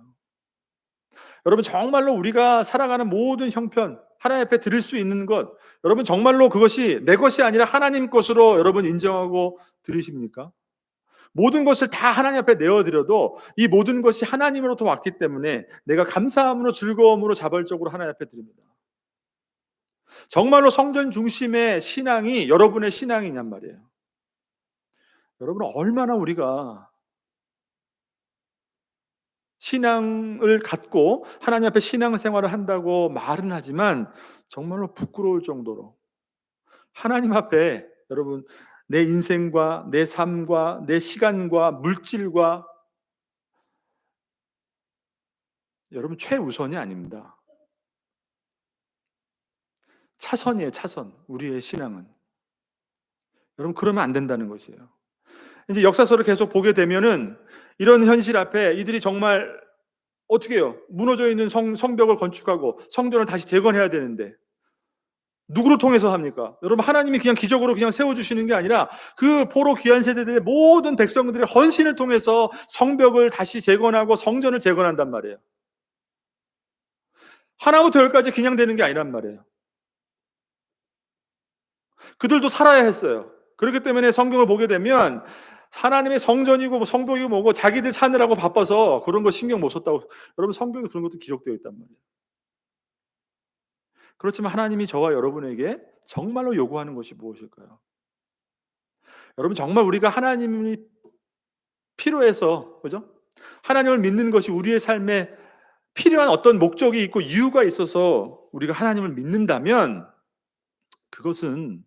S1: 여러분 정말로 우리가 살아가는 모든 형편, 하나님 앞에 드릴 수 있는 것, 여러분 정말로 그것이 내 것이 아니라 하나님 것으로 여러분 인정하고 드리십니까? 모든 것을 다 하나님 앞에 내어드려도 이 모든 것이 하나님으로부터 왔기 때문에 내가 감사함으로 즐거움으로 자발적으로 하나님 앞에 드립니다. 정말로 성전 중심의 신앙이 여러분의 신앙이냔 말이에요. 여러분 얼마나 우리가 신앙을 갖고 하나님 앞에 신앙생활을 한다고 말은 하지만 정말로 부끄러울 정도로 하나님 앞에 여러분 내 인생과 내 삶과 내 시간과 물질과 여러분 최우선이 아닙니다. 차선이에요, 차선. 우리의 신앙은. 여러분 그러면 안 된다는 것이에요. 이제 역사서를 계속 보게 되면은 이런 현실 앞에 이들이 정말 어떻게 해요? 무너져 있는 성벽을 건축하고 성전을 다시 재건해야 되는데 누구를 통해서 합니까? 여러분 하나님이 그냥 기적으로 그냥 세워주시는 게 아니라 그 포로 귀한 세대들의 모든 백성들의 헌신을 통해서 성벽을 다시 재건하고 성전을 재건한단 말이에요. 하나부터 열까지 그냥 되는 게 아니란 말이에요. 그들도 살아야 했어요. 그렇기 때문에 성경을 보게 되면 하나님의 성전이고 성벽이고 뭐고 자기들 사느라고 바빠서 그런 거 신경 못 썼다고, 여러분 성경에 그런 것도 기록되어 있단 말이에요. 그렇지만 하나님이 저와 여러분에게 정말로 요구하는 것이 무엇일까요? 여러분 정말 우리가 하나님이 필요해서, 그죠? 하나님을 믿는 것이 우리의 삶에 필요한 어떤 목적이 있고 이유가 있어서 우리가 하나님을 믿는다면 그것은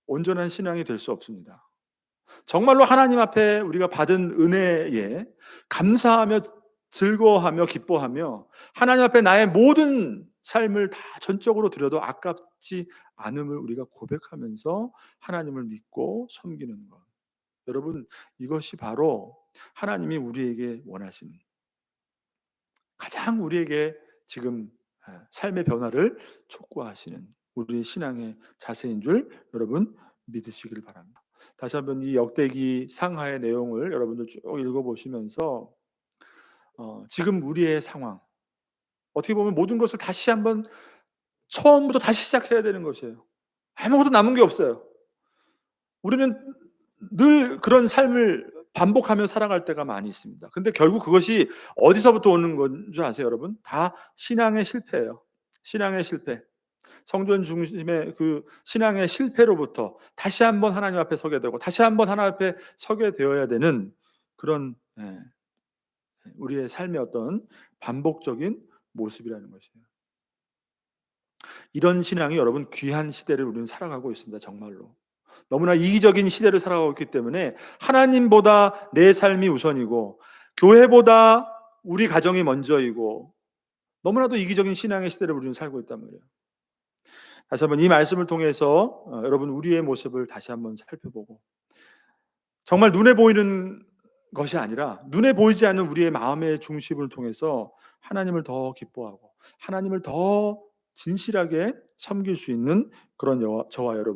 S1: 온전한 신앙이 될 수 없습니다. 정말로 하나님 앞에 우리가 받은 은혜에 감사하며 즐거워하며 기뻐하며 하나님 앞에 나의 모든 삶을 다 전적으로 드려도 아깝지 않음을 우리가 고백하면서 하나님을 믿고 섬기는 것. 여러분, 이것이 바로 하나님이 우리에게 원하시는, 가장 우리에게 지금 삶의 변화를 촉구하시는 우리의 신앙의 자세인 줄 여러분 믿으시길 바랍니다. 다시 한번 이 역대기 상하의 내용을 여러분들 쭉 읽어보시면서 지금 우리의 상황, 어떻게 보면 모든 것을 다시 한번 처음부터 다시 시작해야 되는 것이에요. 아무것도 남은 게 없어요. 우리는 늘 그런 삶을 반복하며 살아갈 때가 많이 있습니다. 근데 결국 그것이 어디서부터 오는 건 줄 아세요, 여러분? 다 신앙의 실패예요. 신앙의 실패. 성전 중심의 그 신앙의 실패로부터 다시 한번 하나님 앞에 서게 되고 다시 한번 하나님 앞에 서게 되어야 되는 그런 우리의 삶의 어떤 반복적인 모습이라는 것이에요. 이런 신앙이 여러분 귀한 시대를 우리는 살아가고 있습니다. 정말로. 너무나 이기적인 시대를 살아가고 있기 때문에 하나님보다 내 삶이 우선이고 교회보다 우리 가정이 먼저이고 너무나도 이기적인 신앙의 시대를 우리는 살고 있단 말이에요. 다시 한번 이 말씀을 통해서 여러분 우리의 모습을 다시 한번 살펴보고 정말 눈에 보이는 것이 아니라 눈에 보이지 않는 우리의 마음의 중심을 통해서 하나님을 더 기뻐하고 하나님을 더 진실하게 섬길 수 있는 그런 저와 여러분